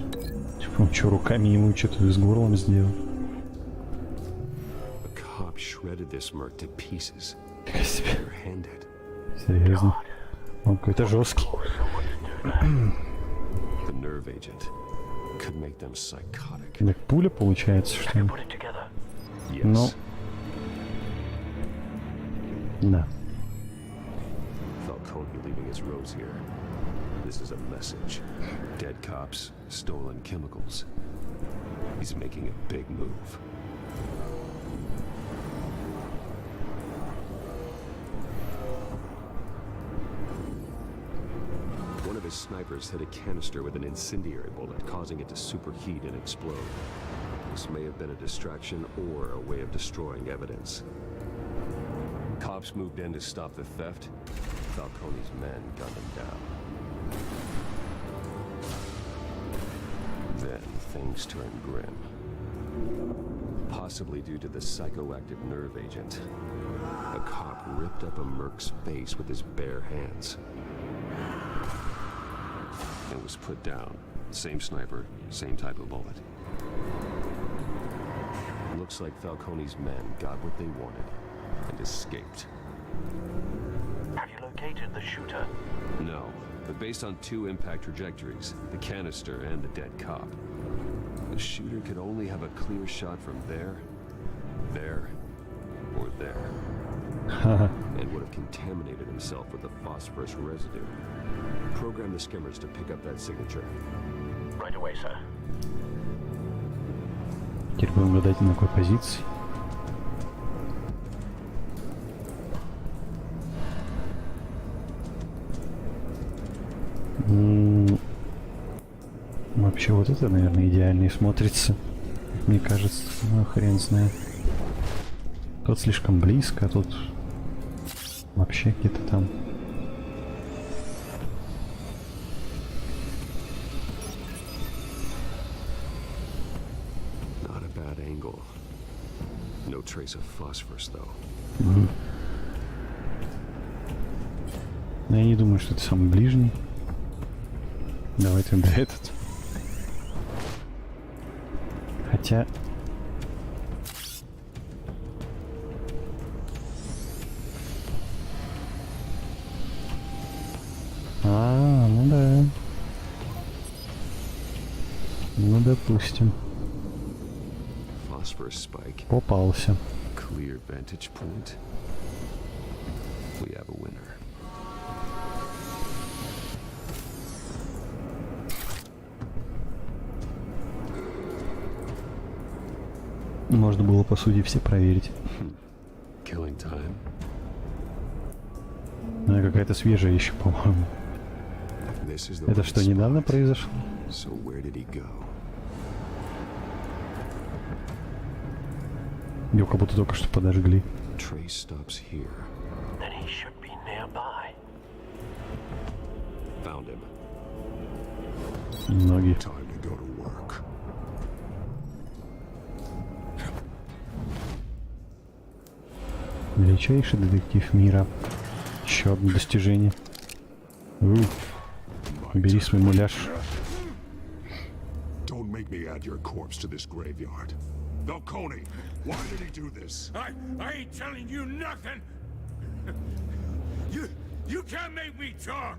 Типа, он что, руками ему что-то с горлом сделал? A cop shredded this merc to pieces. Barehanded. Серьезно? Он какой-то жесткий. The nerve agent could make them psychotic. Так пуля получается, что ли? Ну. Да. Falcone leaving his rose here. This is a message. Dead cops, stolen chemicals. He's making a big move. One of his snipers hit a canister with an incendiary bullet, causing it to superheat and explode. This may have been a distraction or a way of destroying evidence. Cops moved in to stop the theft. Falcone's men gunned him down. Then things turned grim. Possibly due to the psychoactive nerve agent. A cop ripped up a merc's face with his bare hands. It was put down. Same sniper, same type of bullet. Looks like Falcone's men got what they wanted and escaped. Have you located the shooter? No, but based on two impact trajectories, the canister and the dead cop, the shooter could only have a clear shot from there, or there. And would have contaminated himself with the phosphorus residue. Program the skimmers to pick up that signature. Right away, sir. Теперь будем гадать, на какой позиции. Вообще вот это, наверное, идеальный смотрится. Мне кажется, ну хрен знает. Тут слишком близко, а тут вообще где-то там. Not a bad angle. No trace of phosphorus, though. Но я не думаю, что это самый ближний. Давай тогда этот. Хотя... Ну да. Ну, допустим. phosphorus spike. Попался. Clear vantage point. We have a winner. Можно было, по сути, все проверить. Killing time. Она какая-то свежая еще, по-моему. Это что, недавно произошло? So where did he go? Ее как будто только что подожгли. Trace stops here. Then he should be nearby. Found him. Ноги. Time to go to work. Величайший детектив мира. Еще одно достижение. Бери свой муляж. Don't make me add your corpse to this graveyard. Falcone, why did he do this? I ain't telling you nothing. You can't make me talk.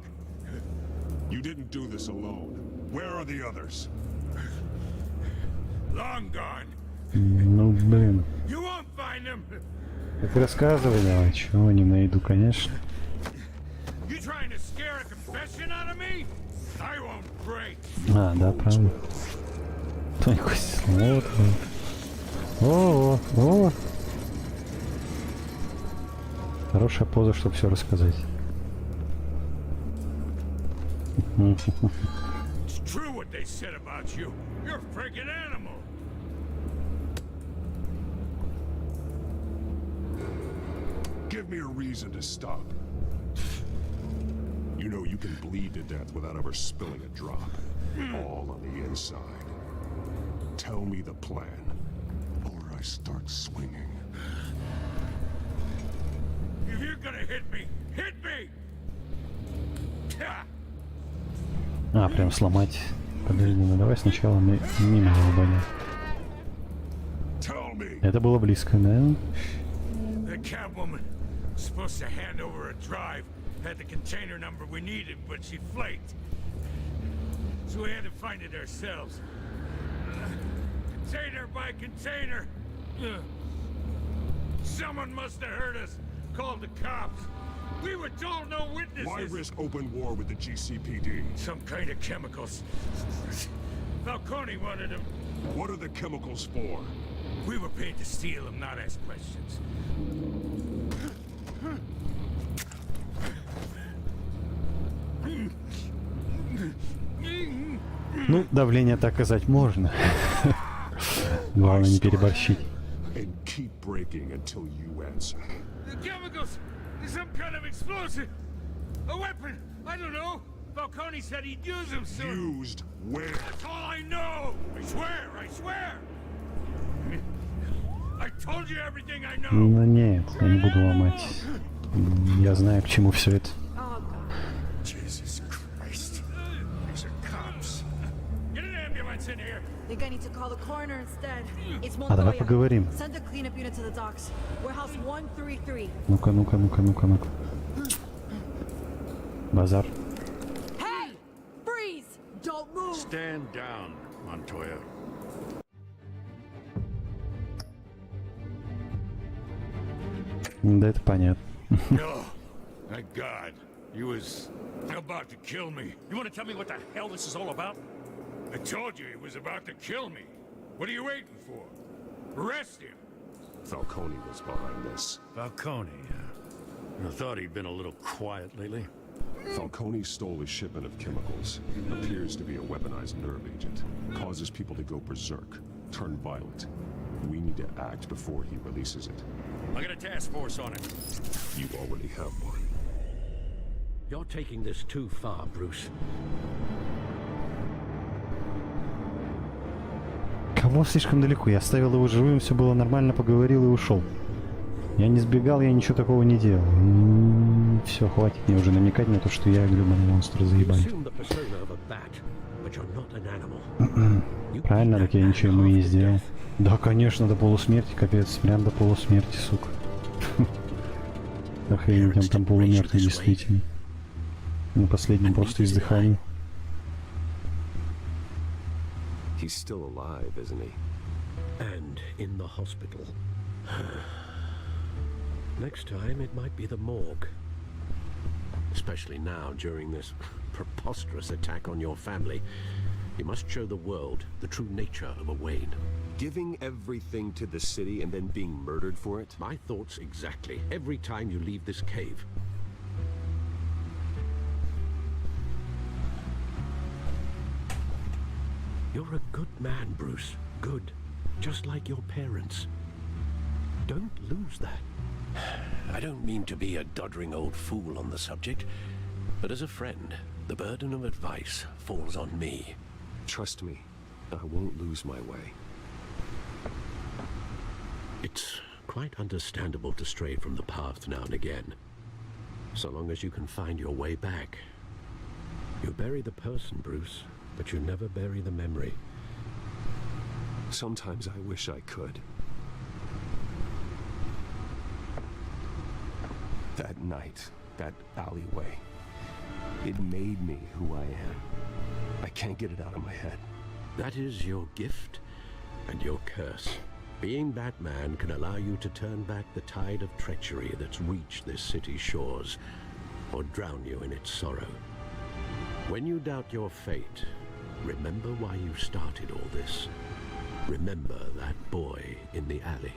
You didn't do this alone. Where are the others? Long gone. Ну, блин. You won't find them. Так рассказывай давай, чего не найду, конечно. You trying to scare a confession out of me? I won't break. А, да, правда. Тонь Костя, вот. О. Хорошая поза, чтобы все рассказать. It's true what they said about you. You're a freaking animal. Give me a reason to stop. You know you can bleed to death without ever spilling a drop. All on the inside. Tell me the plan, or I start swinging. If you're gonna hit me, hit me! А, прям сломать. Подожди, ну давай сначала мимо долбанем. Это было близко, да? The Catwoman supposed to hand over a drive, had the container number we needed, but she flaked. So we had to find it ourselves. Container by container. Someone must have heard us, called the cops. We were told no witnesses. Why risk open war with the GCPD? Some kind of chemicals. Falcone wanted them. What are the chemicals for? We were paid to steal them, not ask questions. Ну, давление-то оказать можно. Главное не переборщить. And keep breaking until you answer. The chemicals! Some kind of explosive! A weapon! I don't know! Falcone said he'd use them soon! Used where? That's all I know! I swear! I swear! I told you everything I know! Ну нет, я не буду ломать. Я знаю, к чему все это. Jesus Christ! These are cops! Get an ambulance in here! Think I need to call the coroner instead. It's А давай Montoya. поговорим. Send a cleanup unit to the docks. Warehouse 133. Ну-ка. Базар. Hey! Freeze! Don't move! Stand down, Montoya. Да, это понятно. No! Thank God. He was about to kill me. You want to tell me what the hell this is all about? I told you he was about to kill me. What are you waiting for? Arrest him! Falcone was behind this. Falcone, I thought he'd been a little quiet lately. Falcone stole a shipment of chemicals. Appears to be a weaponized nerve agent. Causes people to go berserk, turn violent. We need to act before he releases it. I got a task force on it. You already have one. You're taking this too far, Bruce. Кого слишком далеко? Я оставил его живым, все было нормально, поговорил и ушел. Я не сбегал, я ничего такого не делал. Все, хватит мне уже намекать на то, что я гребаный монстр, заебали. Правильно, так я ничего ему не сделал. Да, конечно, до полусмерти, капец, прям до полусмерти, сука. Охренеть, он там полумертвый, действительно. На последнем просто He's still alive, isn't he? And in the hospital. Next time, it might be the morgue. Especially now, during this preposterous attack on your family. You must show the world the true nature of a Wayne. Giving everything to the city and then being murdered for it? My thoughts exactly. Every time you leave this cave. You're a good man, Bruce. Good. Just like your parents. Don't lose that. I don't mean to be a doddering old fool on the subject, but as a friend, the burden of advice falls on me. Trust me, I won't lose my way. It's quite understandable to stray from the path now and again, so long as you can find your way back. You bury the person, Bruce, but you never bury the memory. Sometimes I wish I could. That night, that alleyway, it made me who I am. I can't get it out of my head. That is your gift and your curse. Being Batman can allow you to turn back the tide of treachery that's reached this city's shores, or drown you in its sorrow. When you doubt your fate, remember why you started all this. Remember that boy in the alley.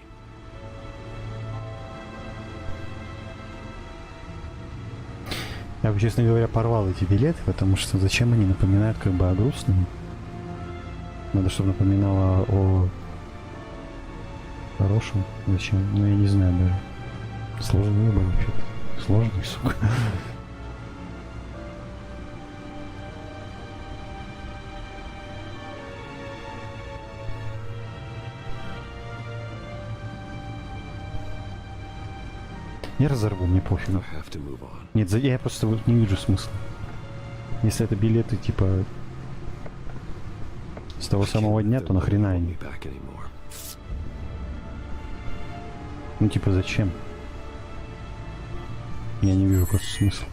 Я бы, честно говоря, порвал эти билеты, потому что зачем они напоминают как бы о грустном? Надо, чтобы напоминало о хорошем. Зачем? Ну, я не знаю даже. Сложный выбор вообще-то. Сложный, сука. Я разорву, мне пофигу. Нет, я просто вот не вижу смысла. Если это билеты типа с того самого дня, то нахрена они? Ну типа зачем? Я не вижу просто смысла.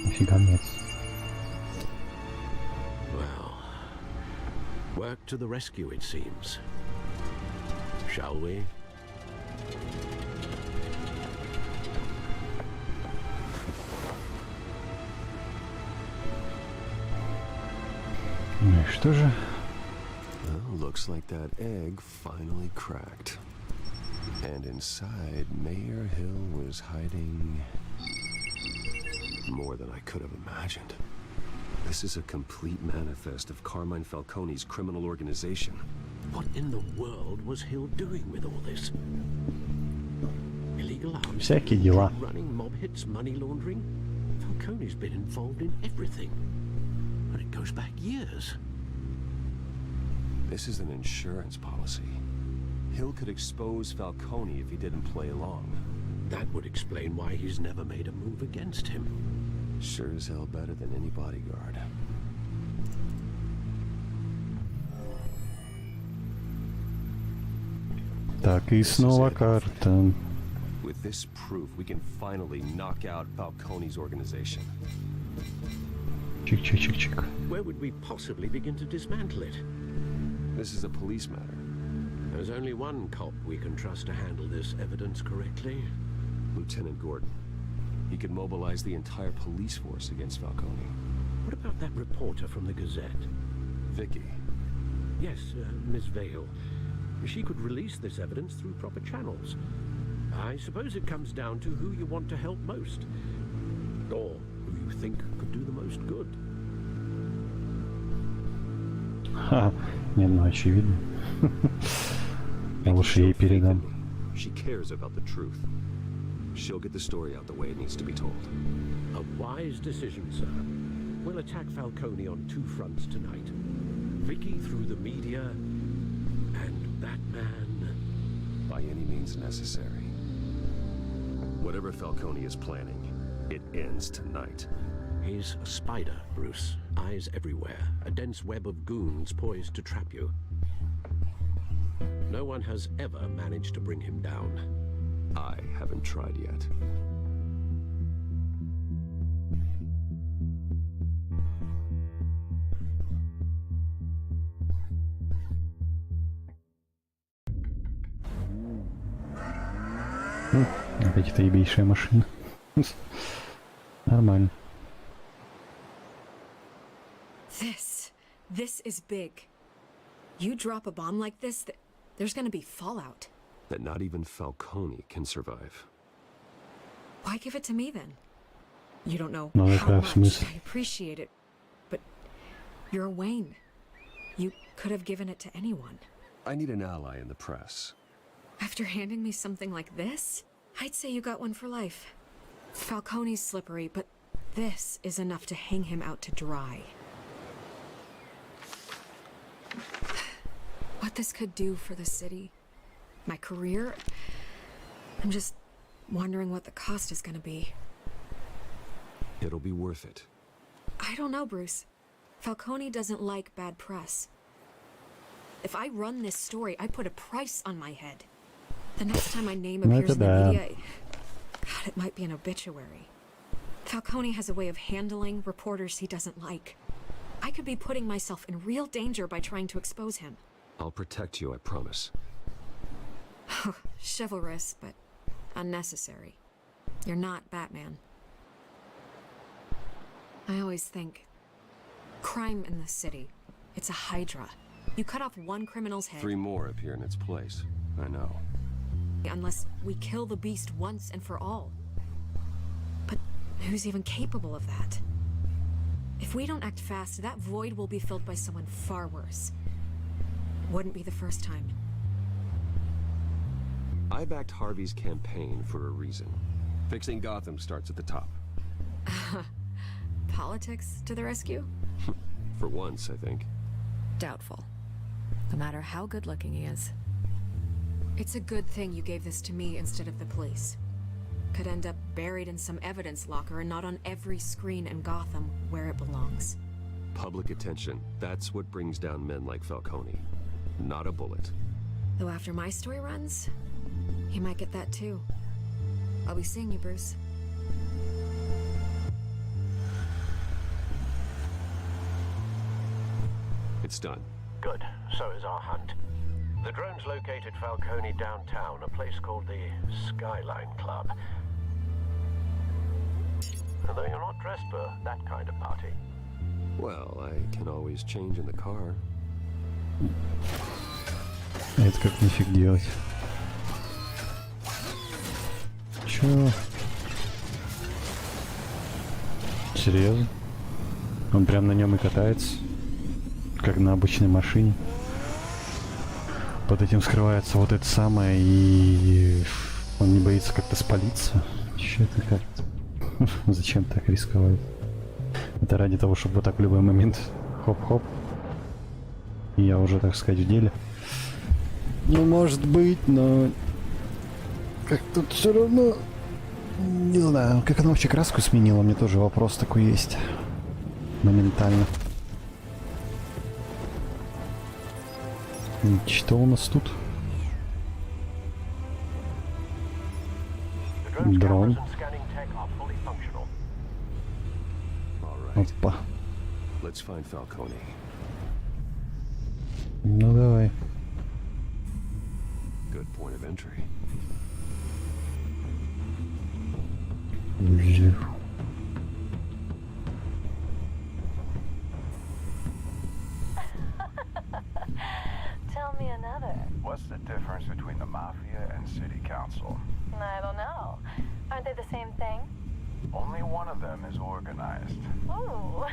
Нифига нет. Well, work to the rescue, it seems. Shall we? Ну и что же? Well, looks like that egg finally cracked. And inside, Mayor Hill was hiding more than I could have imagined. This is a complete manifest of Carmine Falcone's criminal organization. What in the world was Hill doing with all this? Illegal arms, Всякие дела. running mob hits, money laundering. Falcone's been involved in everything. And it goes back years. This is an insurance policy. Hill could expose Falcone if he didn't play along. That would explain why he's never made a move against him. Sure as hell better than any bodyguard. Так, и снова карта. With this proof, we can finally knock out Falcone's organization. Чик-чик-чик-чик. Where would we possibly begin to dismantle it? This is a police matter. There's only one cop we can trust to handle this evidence correctly. Lieutenant Gordon. He could mobilize the entire police force against Falcone. What about that reporter from the Gazette? Vicky. Yes, Miss Vale. She could release this evidence through proper channels. I suppose it comes down to who you want to help most. Or who you think could do the most good. Ха, не, ну очевидно. Я лучше ей передам. She cares about the truth. She'll get the story out the way it needs to be told. A wise decision, sir. We'll attack Falcone on two fronts tonight. Vicky through the media, and Batman... By any means necessary. Whatever Falcone is planning, it ends tonight. He's a spider, Bruce. Eyes everywhere. A dense web of goons poised to trap you. No one has ever managed to bring him down. I haven't tried yet. Опять эта ебейшая машина. Нормально. This is big. You drop a bomb like this, there's gonna be fallout. That not even Falcone can survive. Why give it to me then? You don't know No, how в much смысле? I appreciate it, but you're Wayne. You could have given it to anyone. I need an ally in the press. After handing me something like this, I'd say you got one for life. Falcone's slippery, but this is enough to hang him out to dry. What this could do for the city, my career, I'm just wondering what the cost is gonna be. It'll be worth it. I don't know, Bruce. Falcone doesn't like bad press. If I run this story, I put a price on my head. The next time my name appears in the media, God, it might be an obituary. Falcone has a way of handling reporters he doesn't like. I could be putting myself in real danger by trying to expose him. I'll protect you, I promise. Chivalrous, but unnecessary. You're not Batman. I always think, crime in the city, it's a hydra. You cut off one criminal's head. 3 more appear in its place. I know. Unless we kill the beast once and for all. But who's even capable of that? If we don't act fast, that void will be filled by someone far worse. Wouldn't be the first time. I backed Harvey's campaign for a reason. Fixing Gotham starts at the top. Politics to the rescue? For once, I think. Doubtful. No matter how good-looking he is. It's a good thing you gave this to me instead of the police. Could end up buried in some evidence locker and not on every screen in Gotham where it belongs. Public attention. That's what brings down men like Falcone. Not a bullet. Though after my story runs, he might get that too. I'll be seeing you, Bruce. It's done. Good. So is our hunt. The drones located Falcone downtown, a place called the Skyline Club. Although you're not dressed for that kind of party. Well, I can always change in the car. Это как нифиг делать. Чё? Серьезно? Он прям на нем и катается? Как на обычной машине? Под этим скрывается вот это самое, и он не боится как-то спалиться? Чё это как-то? Зачем так рисковать? Это ради того, чтобы вот так в любой момент хоп-хоп. И я уже, так сказать, в деле. Ну, может быть, но... Как тут все равно... Не знаю, как она вообще краску сменила, мне тоже вопрос такой есть. Моментально. Что у нас тут? Дрон. Опа. Let's find Falcone. Ну давай. Good point of entry. Tell me another. What's the difference between the mafia and city council? I don't know. Aren't they the same thing? Only one of them is organized. Ooh,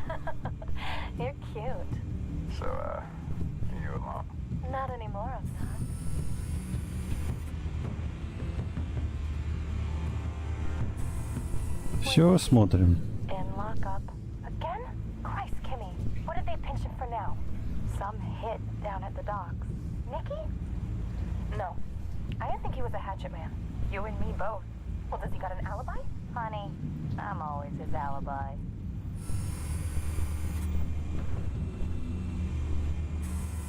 you're cute. So, you alone? Not anymore, I'm not. Все, смотрим. In lockup. Again? Christ, Kimmy. What did they pinch him for now? Some hit down at the docks. Nikki? No. I didn't think he was a hatchet man. You and me both. Well, does he got an alibi? Honey, I'm always his alibi.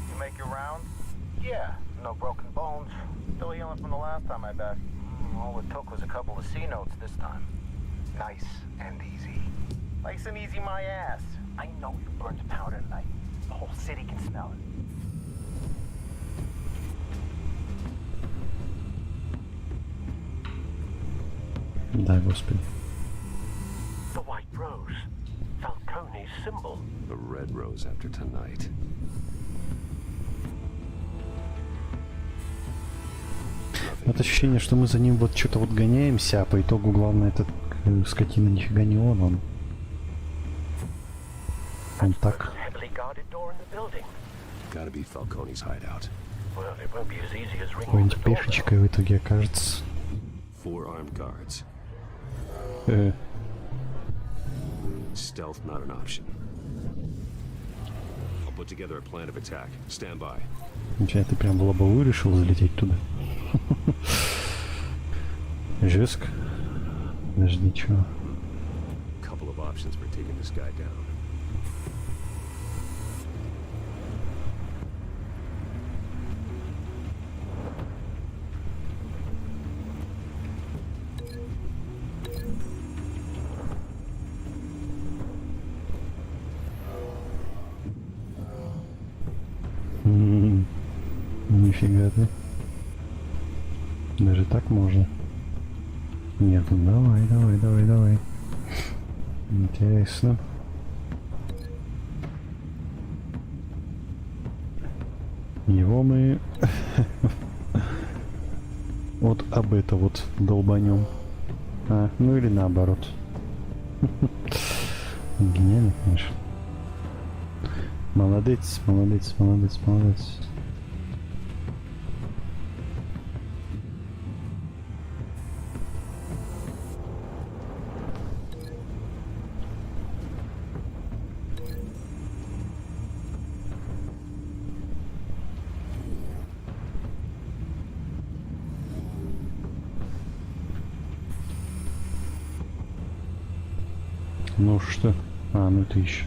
You make your rounds? Yeah, no broken bones. Still healing from the last time I backed. All it took was a couple of C notes this time. Nice and easy. Nice and easy, my ass. I know you burned powder tonight. The whole city can smell it. Да, господи. The white rose. Falcone's symbol. The red rose after tonight. Вот ощущение, что мы за ним вот что-то вот гоняемся, а по итогу главное этот скотина нифига не он. Он так. Heavily guarded door in the building. Gotta be Falcone's hideout. Well, it won't be as easy as ringing the Какой-нибудь doorbell. пешечкой в итоге окажется. 4 armed guards. Stealth not an option. I'll put together a plan of attack. Stand by. Ничего, ты прям в лобовую решил залететь туда. Жестко. Даже ничего. Couple of options for taking this guy down. Нифига ты. Даже так можно. Нет, ну давай. Интересно. Его мы вот об это вот долбанем. Ну или наоборот. Гениально, конечно. Молодец. Ну что? Ну ты еще.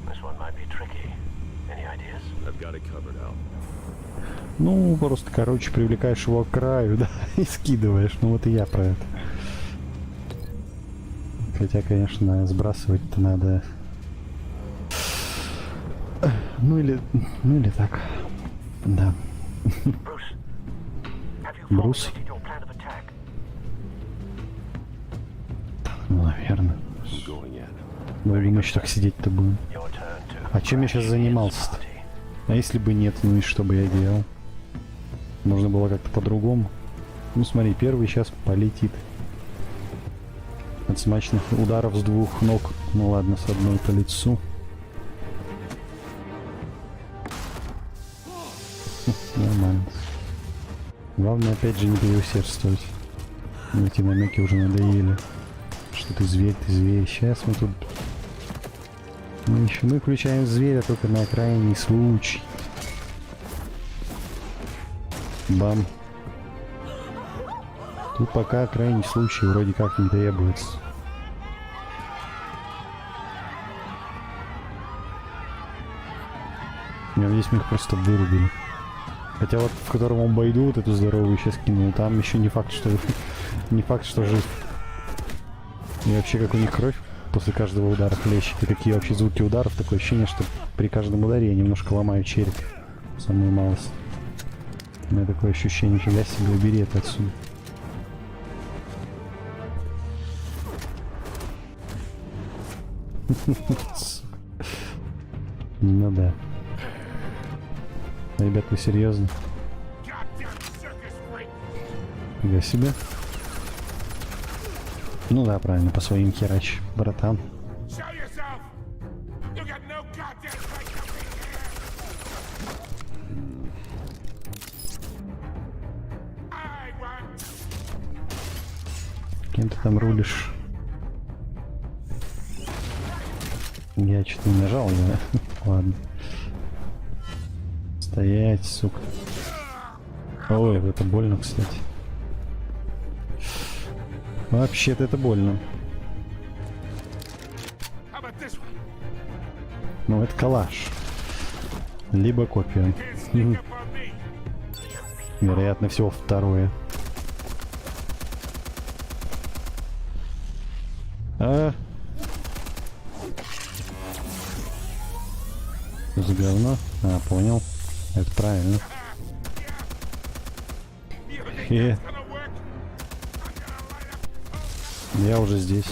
This one might be tricky. Any ideas? I've got it covered, Al. Ну, просто, короче, привлекаешь его к краю, да, и скидываешь. Ну вот и я про это. Хотя, конечно, сбрасывать-то надо. Ну или так. Да. Брус. Ну, наверное. Блин, мы еще так сидеть-то будем. А чем я сейчас занимался-то? А если бы нет, ну и что бы я делал? Можно было как-то по-другому. Ну смотри, первый сейчас полетит. От смачных ударов с двух ног. Ну ладно, с одной по лицу. Нормально. Главное, опять же, не переусердствовать. Эти намеки уже надоели. Что ты зверь. Сейчас мы тут... Мы включаем зверя только на крайний случай. Бам. Тут пока крайний случай вроде как не требуется. Я надеюсь, мы их просто вырубили. Хотя вот в котором он бойду вот эту здоровую сейчас кинул, там еще не факт, что жив. И вообще, как у них кровь после каждого удара хлещет. И какие вообще звуки ударов. Такое ощущение, что при каждом ударе я немножко ломаю череп. Самую малость. У меня такое ощущение, фига себе, убери это отсюда. Ну да. Ребят, вы серьезно? Фига себе. Ну да, правильно, по своим херач, братан. Кем ты там рулишь? Я что-то не нажал, да? Ладно. Стоять, сука. Ой, это больно, кстати. Вообще-то это больно. Ну, это калаш. Либо копия. Вероятно всего второе. За говно? Понял. Это правильно. Я уже здесь.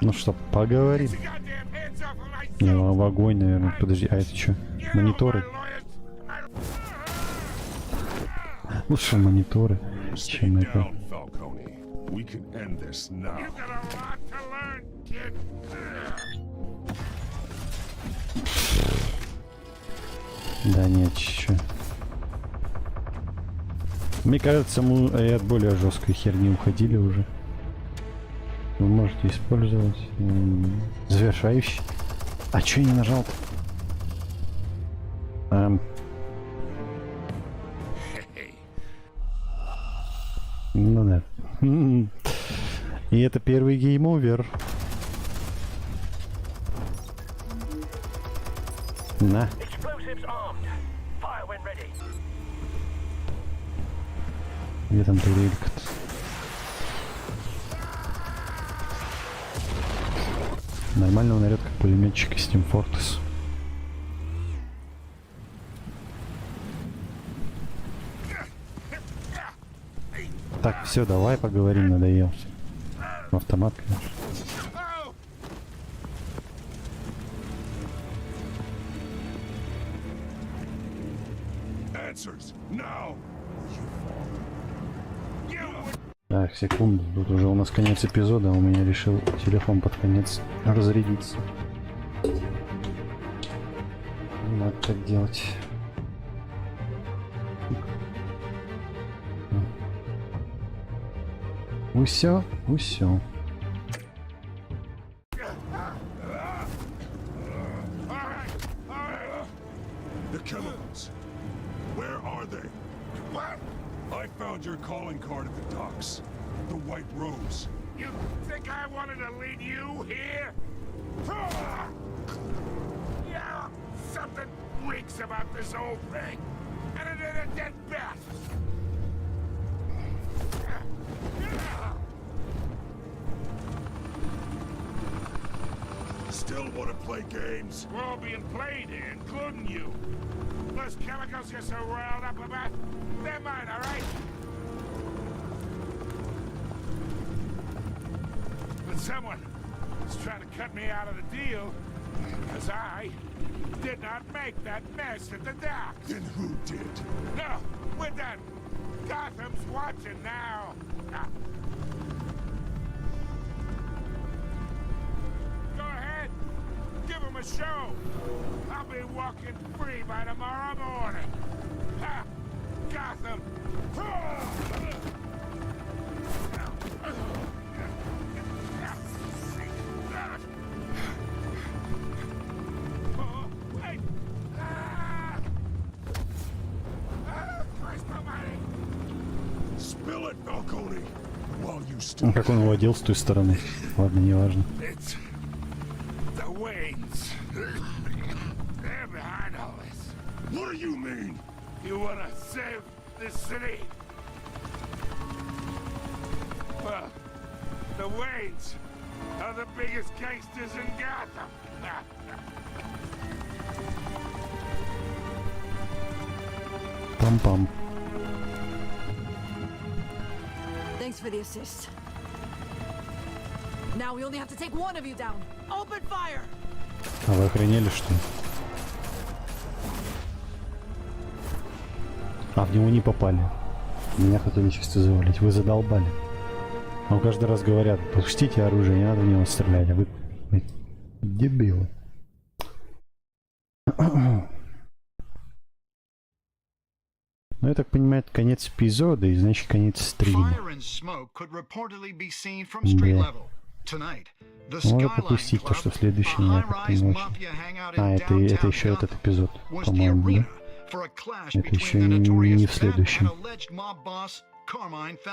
Ну что, поговорим. Не, в огонь, наверное. Подожди, а это что? Мониторы? Лучше мониторы, чем это. Да нет, чё. Мне кажется, мы от более жесткой херни уходили уже. Вы можете использовать завершающий. А чё я не нажал-то? Ну да. И это первый гейм-овер. На. Где там турелька-то? Нормального наряд как пулеметчик из Team Fortress. Так, все, давай поговорим, надоел. В автомат, конечно. Так, секунду, тут уже у нас конец эпизода, у меня решил телефон под конец разрядиться. Не надо так делать. Усё, усё. The chemicals. Where are they? What? I found your calling card at the docks. The White Rose. You think I wanted to lead you here? Yeah, something reeks about this whole thing. And it ain't a dead bat. Still want to play games? We're all being played here, including you. Those chemicals you're so riled up about, they're mine, all right? But someone is trying to cut me out of the deal, because I did not make that mess at the dock. Then who did? No, we're done. Gotham's watching now. Go ahead. Give him a show. I'll be walking free by tomorrow morning. Ha! Gotham. Wait! Christ almighty! Spill it, Falcone. While you still. Ну, как он уводил с той стороны. Ладно, не важно. It's the Waynes. They're behind all this. What do you mean? You want to save this city? Well, the Waynes are the biggest gangsters in Gotham. Пам-пам. Thanks for the assist. Now we only have to take one of you down. Open fire! А вы охренели, что ли? А в него не попали. Меня хотели чисто завалить. Вы задолбали. Вам каждый раз говорят, пустите оружие, не надо в него стрелять. А вы дебилы. Ну, я так понимаю, это конец эпизода, и значит конец стрима. Да. Можно пропустить то, что в следующем я как-то не очень. А, это еще этот эпизод, по-моему, да? Это еще не в следующем.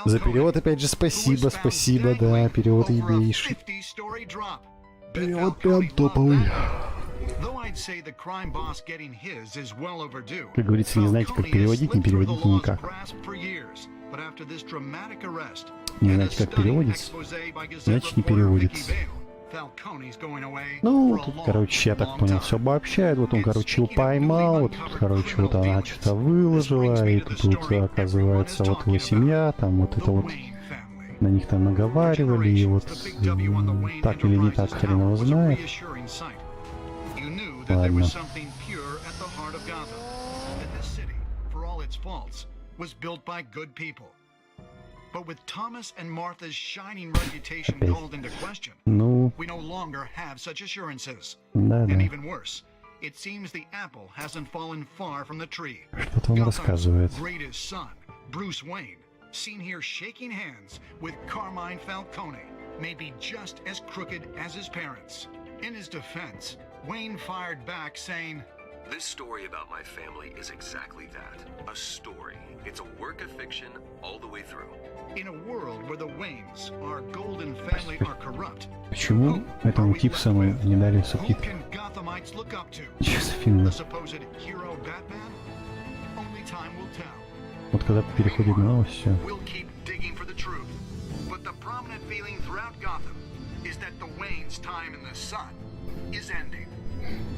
За перевод опять же спасибо, спасибо, да, перевод ебейший. Перевод прям топовый. Как говорится, не знаете, как переводить, не переводите никак. Не знаете, как переводится, значит не переводится. Ну, тут, короче, я так понял, все обобщает. Вот он, короче, его поймал, вот тут, короче, вот она что-то выложила, и тут, оказывается, вот его семья, там вот это вот На них там наговаривали, и вот так или не так хрен его знает. Ладно. But with Thomas and Martha's shining reputation called into question, we no longer have such assurances. And even worse, it seems the apple hasn't fallen far from the tree. Gotham's greatest son, Bruce Wayne, seen here shaking hands with Carmine Falcone, may be just as crooked as his parents. In his defense, Wayne fired back saying, "This story about my family is exactly that. A story. It's a work of fiction all the way through." In a world where the Waynes, our golden family, are corrupt, почему этому Типсону не дали субтитры? Что за фигня? Вот когда переходит на новость, все.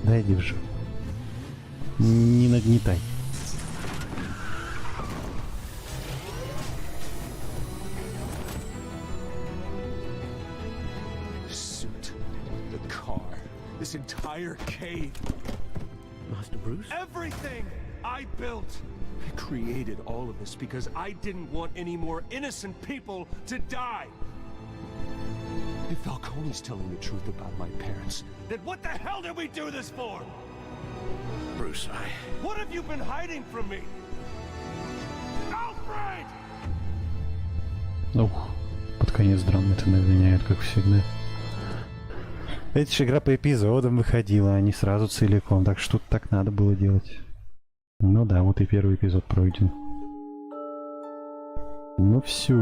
Да иди уже. Не нагнетай. This entire cave. Master Bruce? Everything I built. I created all of this because I didn't want any more innocent people to die. If Falcone's telling the truth about my parents, then what the hell did we do this for? Bruce, What have you been hiding from me? Alfred! Ух, под конец драмы это нагоняет, как всегда. Это же игра по эпизодам выходила, а не сразу целиком, так что тут так надо было делать. Ну да, вот и первый эпизод пройден. Ну все.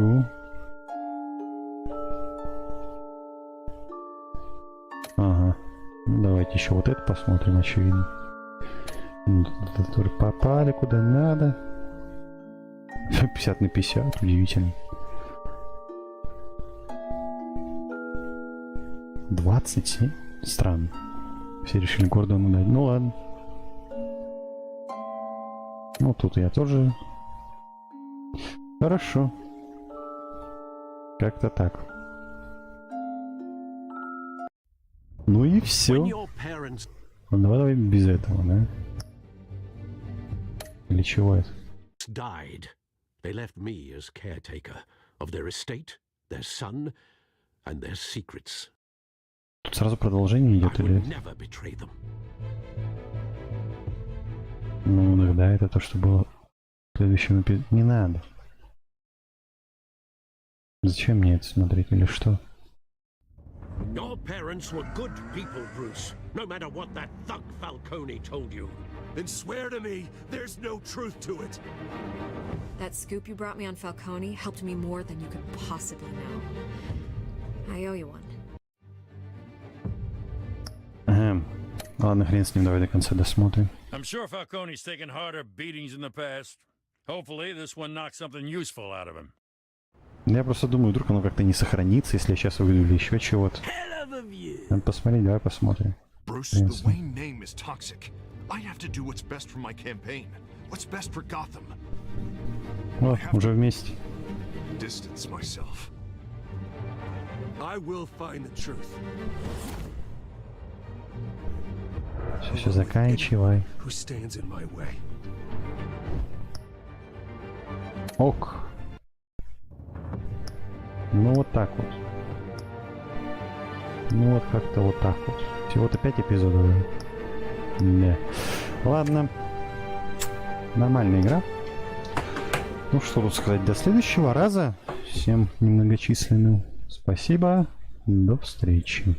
Ага. Ну, давайте еще вот это посмотрим, очевидно. Попали куда надо. 50 на 50, удивительно. 27? Странно. Все решили Гордону дать. Ну ладно. Ну тут я тоже. Хорошо. Как-то так. Ну и все. Давай без этого, да? Или чего это? Died. They left me as caretaker of their estate, their son, and their secrets. Тут сразу продолжение идет или? Ну, иногда это то, что было в следующем эпизоде. Не надо. Зачем мне это смотреть или что? Your parents were good people, Bruce. No matter what that thug Falcone told you. Then swear to me there's no truth to it. That scoop you brought me on Falcone helped me more than you could possibly know. I owe you one. Ага. Ладно, хрен с ним, давай до конца досмотрим. I'm sure Falcone's taken harder beatings in the past. Hopefully this one knocks something useful out of him. Я просто думаю, вдруг оно как-то не сохранится, если я сейчас выйду или еще чего-то. Надо посмотреть, давай посмотрим. Bruce, the Wayne name is toxic. I have to do what's best for my campaign. What's best for Gotham. О, уже вместе. Distance myself. I will find the truth. Все, заканчивай. Who stands in my way? Ок. Ну вот так вот. Ну вот как-то вот так вот. Всего-то 5 эпизодов. Да. Ладно. Нормальная игра. Ну что тут сказать, до следующего раза. Всем немногочисленным спасибо. До встречи.